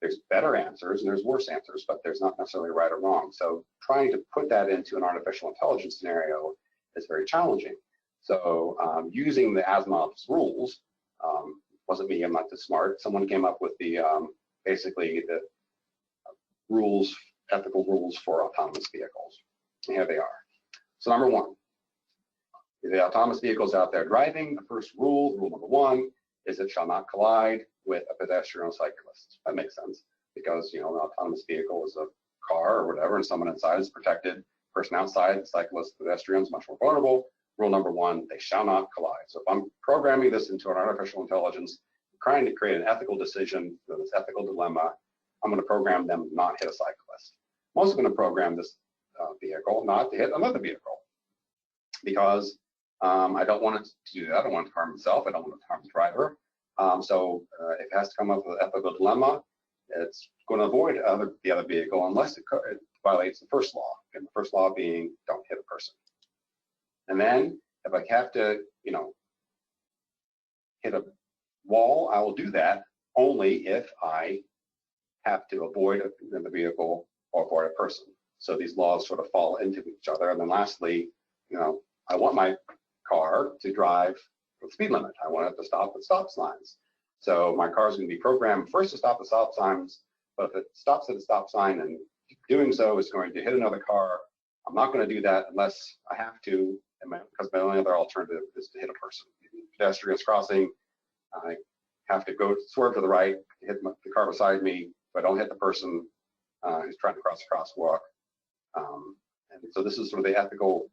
There's better answers and there's worse answers, but there's not necessarily right or wrong. So trying to put that into an artificial intelligence scenario is very challenging. So using the Asimov's rules, wasn't me, I'm not this smart. Someone came up with the basically the rules, ethical rules for autonomous vehicles. And here they are. So number one, the autonomous vehicles out there driving, the first rule number one, is it shall not collide with a pedestrian or cyclist. That makes sense because, you know, an autonomous vehicle is a car or whatever, and someone inside is protected. Person outside, the cyclist, pedestrian is much more vulnerable. Rule number one, they shall not collide. So if I'm programming this into an artificial intelligence, trying to create an ethical decision for this ethical dilemma, I'm going to program them not hit a cyclist. I'm also going to program this vehicle not to hit another vehicle because I don't want it to do that. I don't want it to harm itself. I don't want it to harm the driver. So if it has to come up with an ethical dilemma, it's going to avoid the other vehicle unless it violates the first law. And the first law being don't hit a person. And then if I have to, you know, hit a wall, I will do that only if I have to avoid the vehicle or avoid a person. So these laws sort of fall into each other. And then lastly, you know, I want my car to drive with speed limit. I want it to stop at stop signs. So my car is going to be programmed first to stop at stop signs, but if it stops at a stop sign and doing so is going to hit another car, I'm not going to do that unless I have to, because my only other alternative is to hit a person. Pedestrians crossing, I have to go swerve to the right, hit the car beside me, but I don't hit the person who's trying to cross the crosswalk. And so this is sort of the ethical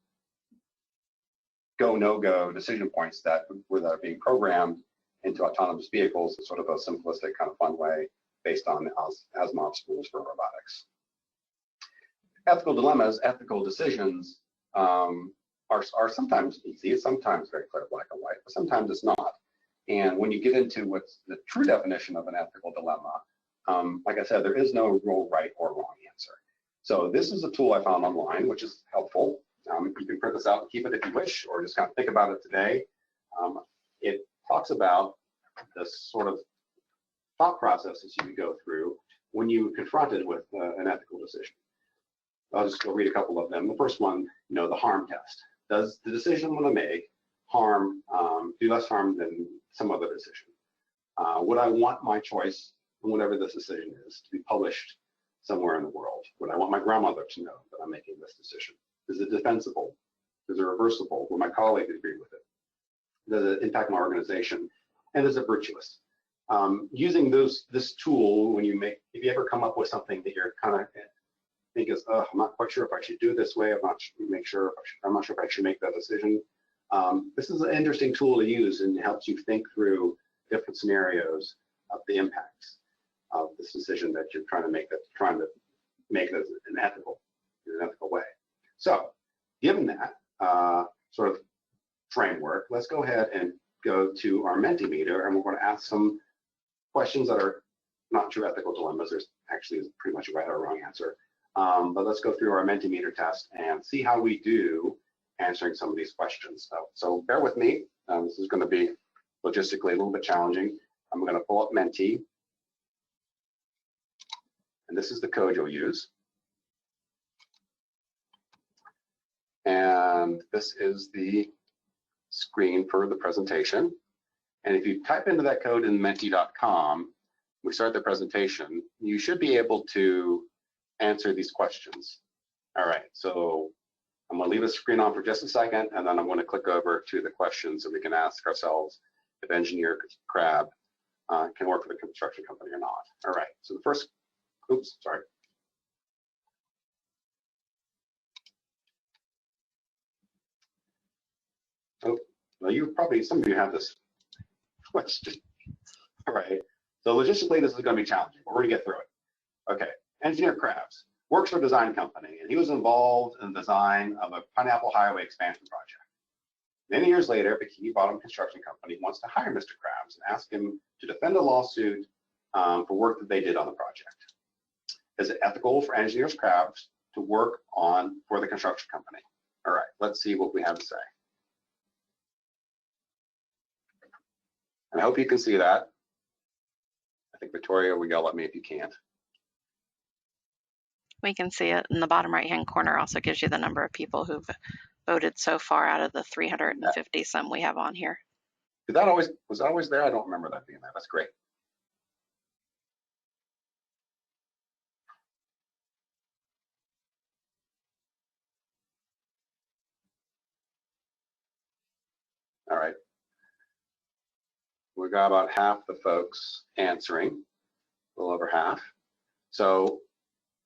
go, no-go decision points that are being programmed into autonomous vehicles in sort of a simplistic kind of fun way based on Asimov's rules for robotics. Ethical dilemmas, ethical decisions are sometimes easy, it's sometimes very clear, black and white, but sometimes it's not. And when you get into what's the true definition of an ethical dilemma, like I said, there is no right or wrong answer. So this is a tool I found online, which is helpful. You can print this out and keep it if you wish, or just kind of think about it today. It talks about the sort of thought processes you go through when you confronted with an ethical decision. I'll just go read a couple of them. The first one, you know, the harm test. Does the decision I'm going to make do less harm than some other decision? Would I want my choice, whatever this decision is, to be published somewhere in the world? Would I want my grandmother to know that I'm making this decision? Is it defensible? Is it reversible? Will my colleagues agree with it? Does it impact my organization? And is it virtuous? Using this tool, if if you ever come up with something that you're kind of think is, oh, I'm not quite sure if I should do it this way. I'm not sure if I should make that decision. This is an interesting tool to use, and it helps you think through different scenarios of the impacts of this decision that you're trying to make. In an ethical way. So, given that sort of framework, let's go ahead and go to our Mentimeter, and we're going to ask some questions that are not true ethical dilemmas. There's actually pretty much a right or wrong answer. But let's go through our Mentimeter test and see how we do answering some of these questions. So bear with me. This is going to be logistically a little bit challenging. I'm going to pull up Menti, and this is the code you'll use. And this is the screen for the presentation. And if you type into that code in menti.com, we start the presentation, you should be able to answer these questions. All right, so I'm going to leave the screen on for just a second, and then I'm going to click over to the questions so we can ask ourselves if engineer Crab can work for the construction company or not. All right, so the first, oops, sorry. Oh, well, some of you have this question. All right, so logistically, this is going to be challenging, but we're going to get through it. Okay, engineer Krabs works for a design company, and he was involved in the design of a Pineapple Highway expansion project. Many years later, Bikini Bottom Construction Company wants to hire Mr. Krabs and ask him to defend a lawsuit for work that they did on the project. Is it ethical for engineers Krabs to work for the construction company? All right, let's see what we have to say. And I hope you can see that. I think Victoria will yell at me if you can't. We can see it in the bottom right-hand corner. Also gives you the number of people who've voted so far out of the 350 some we have on here. Was that always there? I don't remember that being there. That's great. All right. We got about half the folks answering, a little over half. So,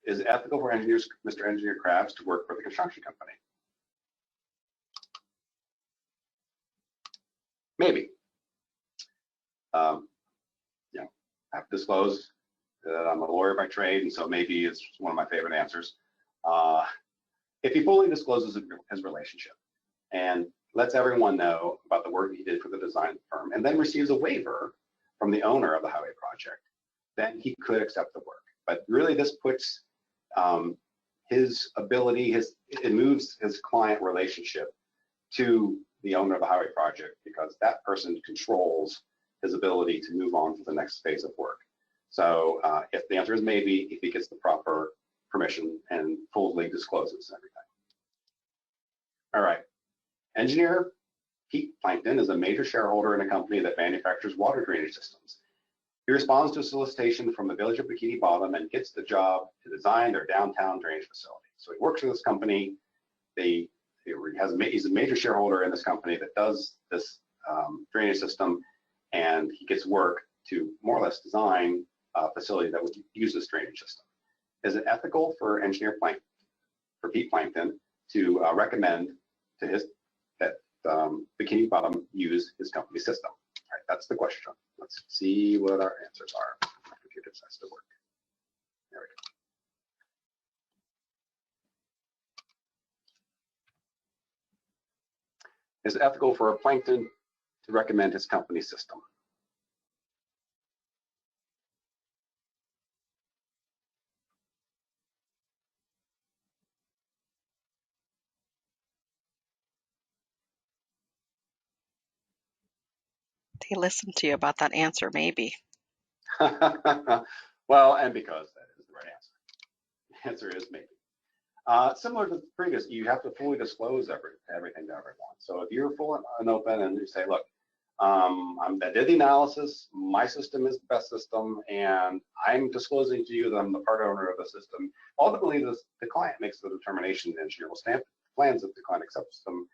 is it ethical for Mr. Engineer Krabs to work for the construction company? Maybe. Yeah, I have to disclose that I'm a lawyer by trade, and so maybe it's one of my favorite answers. If he fully discloses his relationship and lets everyone know about the work he did for the design firm, and then receives a waiver from the owner of the highway project, then he could accept the work. But really, this puts his ability, it moves his client relationship to the owner of the highway project, because that person controls his ability to move on to the next phase of work. So if the answer is maybe, if he gets the proper permission and fully discloses everything. All right. Engineer Pete Plankton is a major shareholder in a company that manufactures water drainage systems. He responds to a solicitation from the village of Bikini Bottom and gets the job to design their downtown drainage facility. So he works for this company. He's a major shareholder in this company that does this drainage system, and he gets work to more or less design a facility that would use this drainage system. Is it ethical for Pete Plankton to recommend to that Bikini Bottom use his company system? All right, that's the question. Let's see what our answers are. My computer decides to work. There we go. Is it ethical for Plankton to recommend his company system? He listened to you about that answer, maybe. Well, and because that is the right answer. The answer is maybe. Similar to the previous, you have to fully disclose everything to everyone. So if you're full and open and you say, look, I did the analysis, my system is the best system, and I'm disclosing to you that I'm the part owner of the system. Ultimately, the client makes the determination. The engineer will stamp plans if the client accepts them,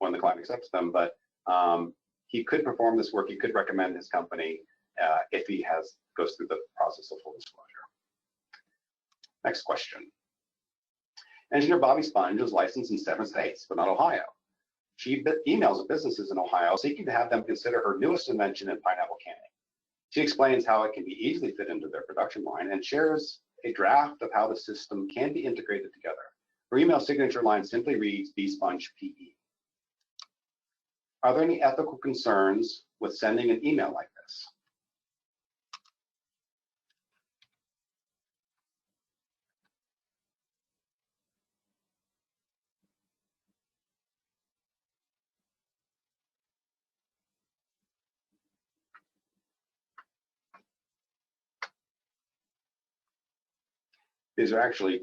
when the client accepts them, but he could perform this work, he could recommend his company, if he goes through the process of full disclosure. Next question. Engineer Bobby Sponge is licensed in 7 states, but not Ohio. She emails businesses in Ohio seeking to have them consider her newest invention in pineapple canning. She explains how it can be easily fit into their production line and shares a draft of how the system can be integrated together. Her email signature line simply reads, B Sponge PE. Are there any ethical concerns with sending an email like this? These are actually,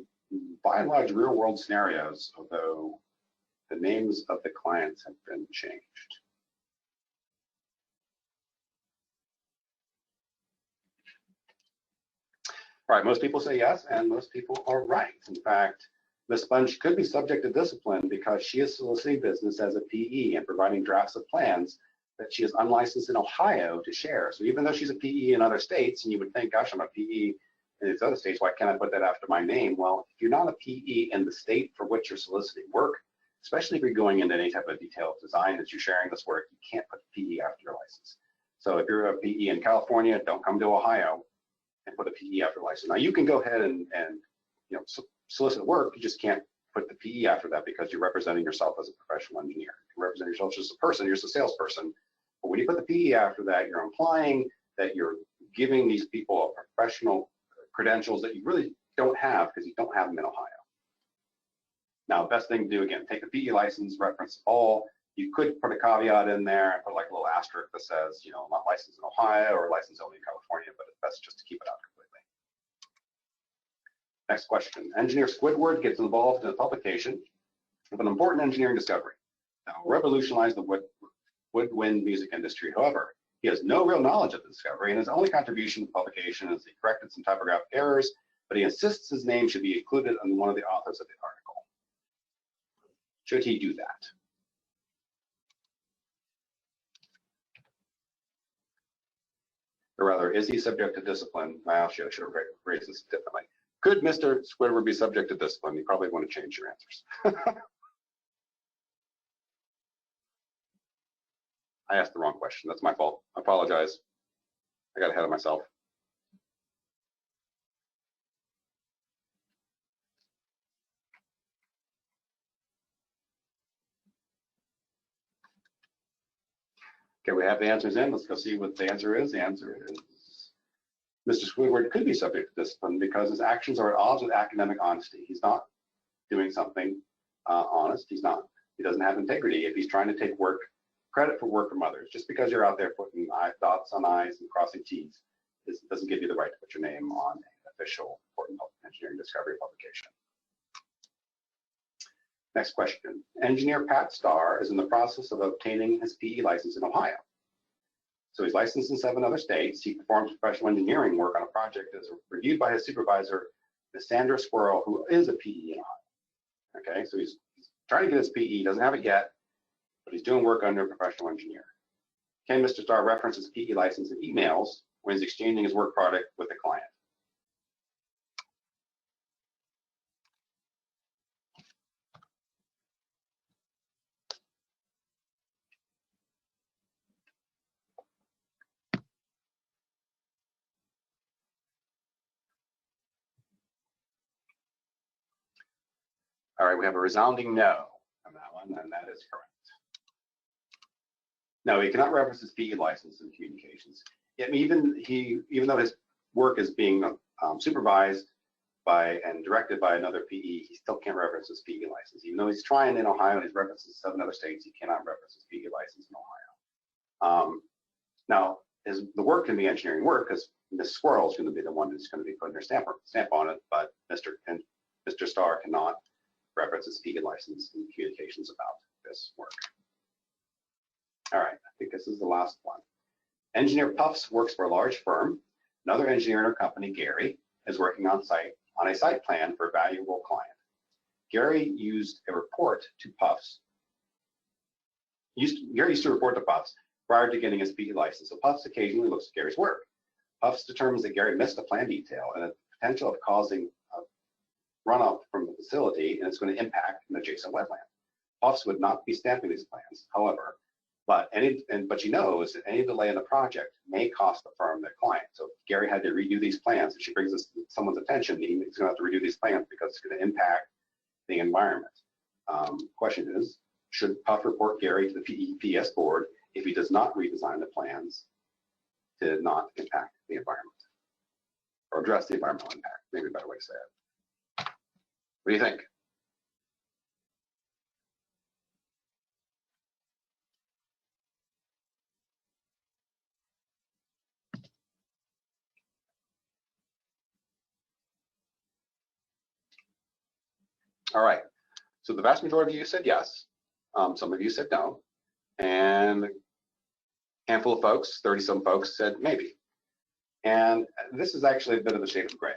by and large, real-world scenarios, although the names of the clients have been changed. All right, most people say yes, and most people are right. In fact, Ms. Sponge could be subject to discipline because she is soliciting business as a PE and providing drafts of plans that she is unlicensed in Ohio to share. So even though she's a PE in other states, and you would think, gosh, I'm a PE in these other states, why can't I put that after my name? Well, if you're not a PE in the state for which you're soliciting work, especially if you're going into any type of detailed design that you're sharing this work, you can't put PE after your license. So if you're a PE in California, don't come to Ohio and put a PE after license. Now you can go ahead and solicit work, you just can't put the PE after that because you're representing yourself as a professional engineer. You represent yourself just as a person, you're just a salesperson. But when you put the PE after that, you're implying that you're giving these people a professional credentials that you really don't have because you don't have them in Ohio. Now, the best thing to do, again, take the PE license, reference all. You could put a caveat in there and put like a little asterisk that says, not licensed in Ohio or licensed only in California, but it's best just to keep it out completely. Next question. Engineer Squidward gets involved in a publication of an important engineering discovery that will revolutionize the woodwind music industry. However, he has no real knowledge of the discovery, and his only contribution to the publication is he corrected some typographic errors, but he insists his name should be included on one of the authors of the article. Should he do that? Or rather, is he subject to discipline? Well, I should have phrased this differently. Could Mr. Squidward be subject to discipline? You probably want to change your answers. I asked the wrong question. That's my fault. I apologize. I got ahead of myself. Okay, we have the answers in. Let's go see what the answer is. The answer is Mr. Squidward could be subject to discipline because his actions are at odds with academic honesty. He's not doing something honest. He doesn't have integrity if he's trying to take credit for work from others. Just because you're out there putting dots on I's and crossing T's, this doesn't give you the right to put your name on an official important engineering discovery publication. Next question. Engineer Pat Starr is in the process of obtaining his PE license in Ohio. So he's licensed in 7 other states. He performs professional engineering work on a project that's reviewed by his supervisor, Ms. Sandra Squirrel, who is a PE in Ohio. Okay, so he's trying to get his PE, doesn't have it yet, but he's doing work under a professional engineer. Can Mr. Starr reference his PE license in emails when he's exchanging his work product with a client? All right, we have a resounding no on that one, and that is correct. No, he cannot reference his PE license in communications. Even though his work is being supervised by and directed by another PE, he still can't reference his PE license. Even though he's trying in Ohio and he's referenced 7 other states, he cannot reference his PE license in Ohio. Now, the work can be engineering work because Ms. Squirrel is going to be the one who's going to be putting her stamp on it, but Mr. Starr cannot reference his PE license in communications about this work. All right, I think this is the last one. Engineer Puffs works for a large firm. Another engineer in her company, Gary, is working on a site plan for a valuable client. Gary used a report to Puffs. Gary used to report to Puffs prior to getting his PE license. So Puffs occasionally looks at Gary's work. Puffs determines that Gary missed a plan detail and the potential of causing a runoff from the facility, and it's going to impact an adjacent wetland. Puffs would not be stamping these plans, however, but she knows that any delay in the project may cost the firm their client. So if Gary had to redo these plans, if she brings this to someone's attention, he's going to have to redo these plans because it's going to impact the environment. Question is, should Puff report Gary to the PEPS board if he does not redesign the plans to not impact the environment or address the environmental impact? Maybe a better way to say it. What do you think? All right, so the vast majority of you said yes. Some of you said no. And a handful of folks, 30-some folks, said maybe. And this is actually a bit of a shade of gray.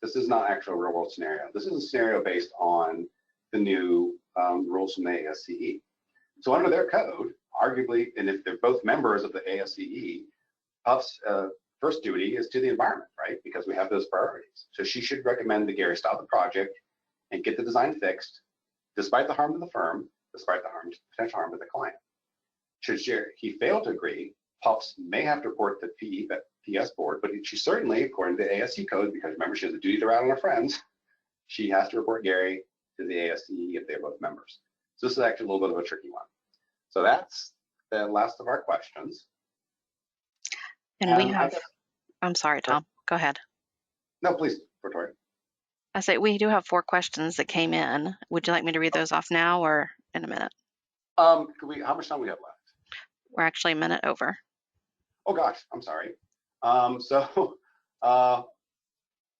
This is not actual real world scenario. This is a scenario based on the new rules from the ASCE. So under their code, arguably, and if they're both members of the ASCE, Puff's first duty is to the environment, right? Because we have those priorities. So she should recommend that Gary stop the project and get the design fixed, despite the harm to the firm, despite the potential harm to the client. Should he fail to agree, Puffs may have to report to the PEPS board, but she certainly, according to the ASCE Code, because remember she has a duty to rat on her friends, she has to report Gary to the ASCE if they're both members. So this is actually a little bit of a tricky one. So that's the last of our questions. And we have, I'm sorry, Tom, go ahead. No, please, Victoria. I say we do have 4 questions that came in. Would you like me to read those off now or in a minute? How much time we have left? We're actually a minute over. Oh gosh, I'm sorry. Let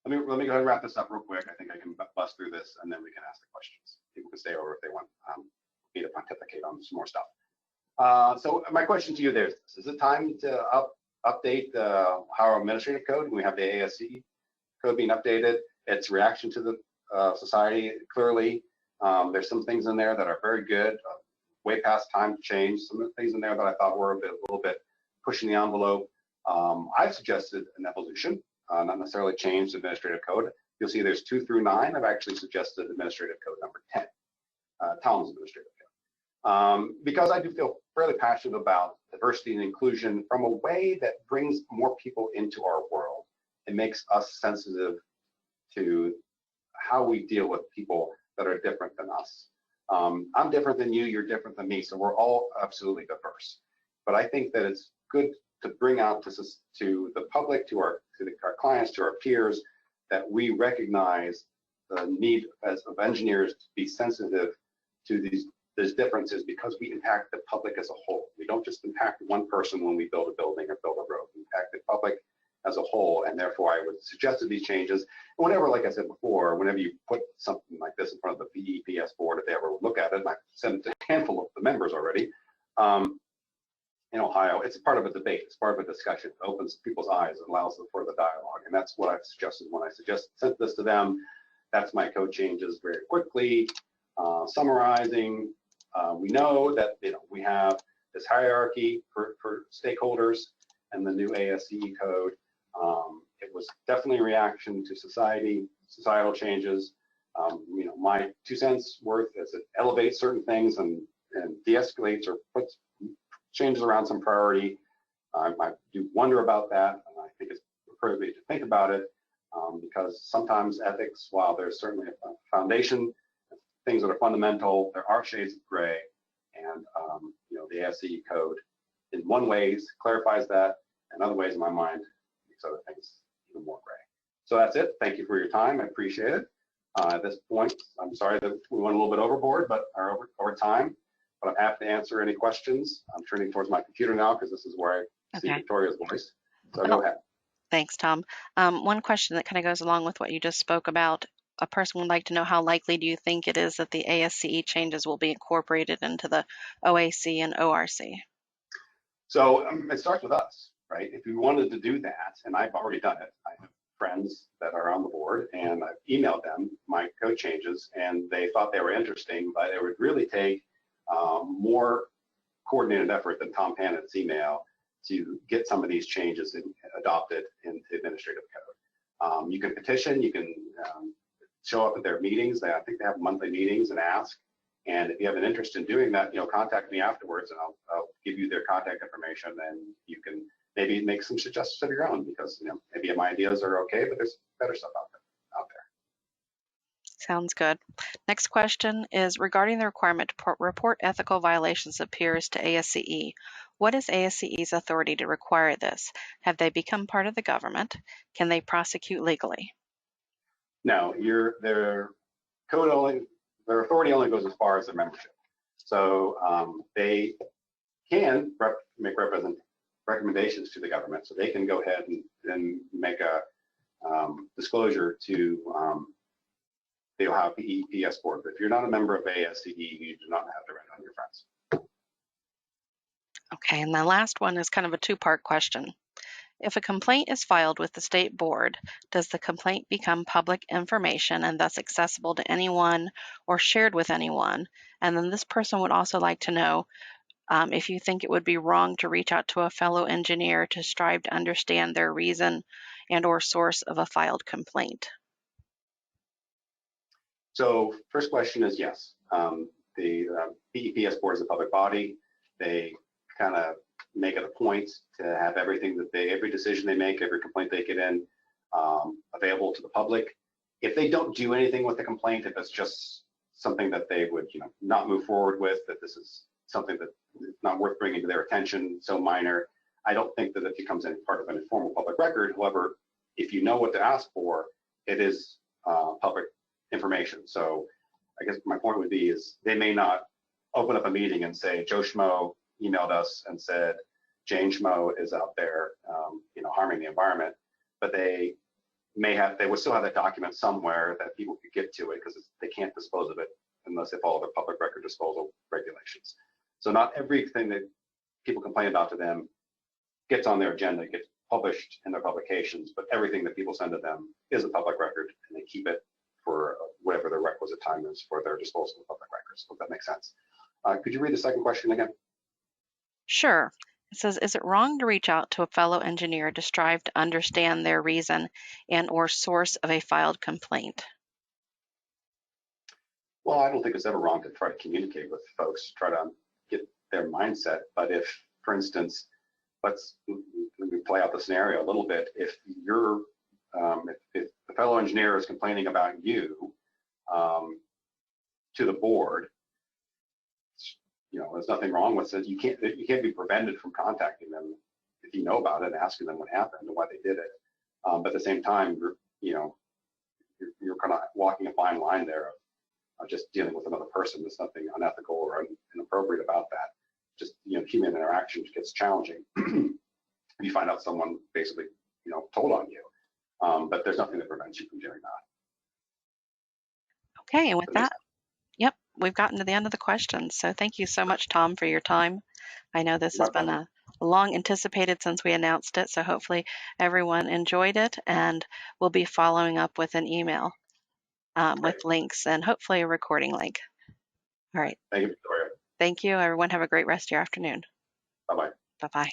me go ahead and wrap this up real quick. I think I can bust through this and then we can ask the questions. People can stay over if they want me to pontificate on some more stuff. So my question to you there is it time to update our administrative code? We have the ASCE code being updated. Its reaction to the society, clearly, there's some things in there that are very good, way past time to change. Some of the things in there that I thought were a little bit pushing the envelope. I've suggested an evolution, not necessarily change the administrative code. You'll see there's 2 through 9. I've actually suggested administrative code number 10, Tom's administrative code. Because I do feel fairly passionate about diversity and inclusion from a way that brings more people into our world. It makes us sensitive to how we deal with people that are different than us. I'm different than you, you're different than me, so we're all absolutely diverse. But I think that it's good to bring out to the public, to our clients, to our peers, that we recognize the need of engineers to be sensitive to these differences because we impact the public as a whole. We don't just impact one person when we build a building or build a road. We impact the public as a whole, and therefore I would suggest these changes. And whenever, like I said before, whenever you put something like this in front of the PEPS board, if they ever look at it, and I've sent it to a handful of the members already, in Ohio, it's part of a debate, it's part of a discussion. It opens people's eyes, it allows them for the dialogue, and that's what I've suggested when I sent this to them. That's my code changes very quickly, summarizing. We know that we have this hierarchy for stakeholders and the new ASCE code. It was definitely a reaction to societal changes. My 2 cents worth is it elevates certain things and de-escalates or puts changes around some priority. I do wonder about that, and I think it's appropriate to think about it because sometimes ethics, while there's certainly a foundation, things that are fundamental, there are shades of gray, and the ASCE code in one ways clarifies that, and other ways in my mind makes other things even more gray. So that's it. Thank you for your time. I appreciate it. At this point, I'm sorry that we went a little bit overboard, but over time. But I'm happy to answer any questions. I'm turning towards my computer now because this is where I see Victoria's voice. So go ahead. Thanks, Tom. One question that kind of goes along with what you just spoke about. A person would like to know how likely do you think it is that the ASCE changes will be incorporated into the OAC and ORC? So it starts with us, right? If we wanted to do that, and I've already done it, I have friends that are on the board, and I've emailed them my code changes, and they thought they were interesting, but it would really take more coordinated effort than Tom Pannett's email to get some of these changes adopted into administrative code. You can petition, you can show up at their meetings. I think they have monthly meetings, and ask. And if you have an interest in doing that, contact me afterwards, and I'll give you their contact information, and you can maybe make some suggestions of your own, because maybe my ideas are okay, but there's better stuff out there. Sounds good. Next question is regarding the requirement to report ethical violations of peers to ASCE. What is ASCE's authority to require this? Have they become part of the government? Can they prosecute legally? No, their authority only goes as far as their membership. So they can make recommendations to the government. So they can go ahead and make a disclosure to the Ohio EPS board. But if you're not a member of ASCE, you do not have to write on your friends. Okay, and the last one is kind of a two-part question. If a complaint is filed with the state board, does the complaint become public information and thus accessible to anyone or shared with anyone? And then this person would also like to know if you think it would be wrong to reach out to a fellow engineer to strive to understand their reason and or source of a filed complaint. So first question is yes. The PEPS board is a public body. They kind of make it a point to have everything that every decision they make, every complaint they get in, available to the public. If they don't do anything with the complaint, if it's just something that they would not move forward with, that this is something that is not worth bringing to their attention, so minor, I don't think that it becomes any part of an informal public record. However, if you know what to ask for, it is public information. So I guess my point would be is they may not open up a meeting and say, Joe Schmo emailed us and said Jane Schmo is out there harming the environment, but they would still have that document somewhere that people could get to it, because they can't dispose of it unless they follow their public record disposal regulations. So not everything that people complain about to them gets on their agenda, gets published in their publications, but everything that people send to them is a public record, and they keep it for whatever the requisite time is for their disposal of public records. Hope that makes sense. Could you read the second question again? Sure. It says, is it wrong to reach out to a fellow engineer to strive to understand their reason and or source of a filed complaint? Well, I don't think it's ever wrong to try to communicate with folks, try to get their mindset. But if, for instance, let me play out the scenario a little bit. If you're if the fellow engineer is complaining about you to the board, there's nothing wrong with it. You can't be prevented from contacting them if you know about it and asking them what happened and why they did it. But at the same time, you're kind of walking a fine line there of just dealing with another person. There's nothing unethical or inappropriate about that. Just human interaction gets challenging. You find out someone basically told on you, but there's nothing that prevents you from doing that. Okay, and with that, yep, we've gotten to the end of the questions. So thank you so much, Tom, for your time. I know this has been a long anticipated since we announced it, so hopefully everyone enjoyed it, and we'll be following up with an email with links and hopefully a recording link. All right. Thank you, Victoria. Thank you, everyone. Have a great rest of your afternoon. Bye-bye. Bye-bye.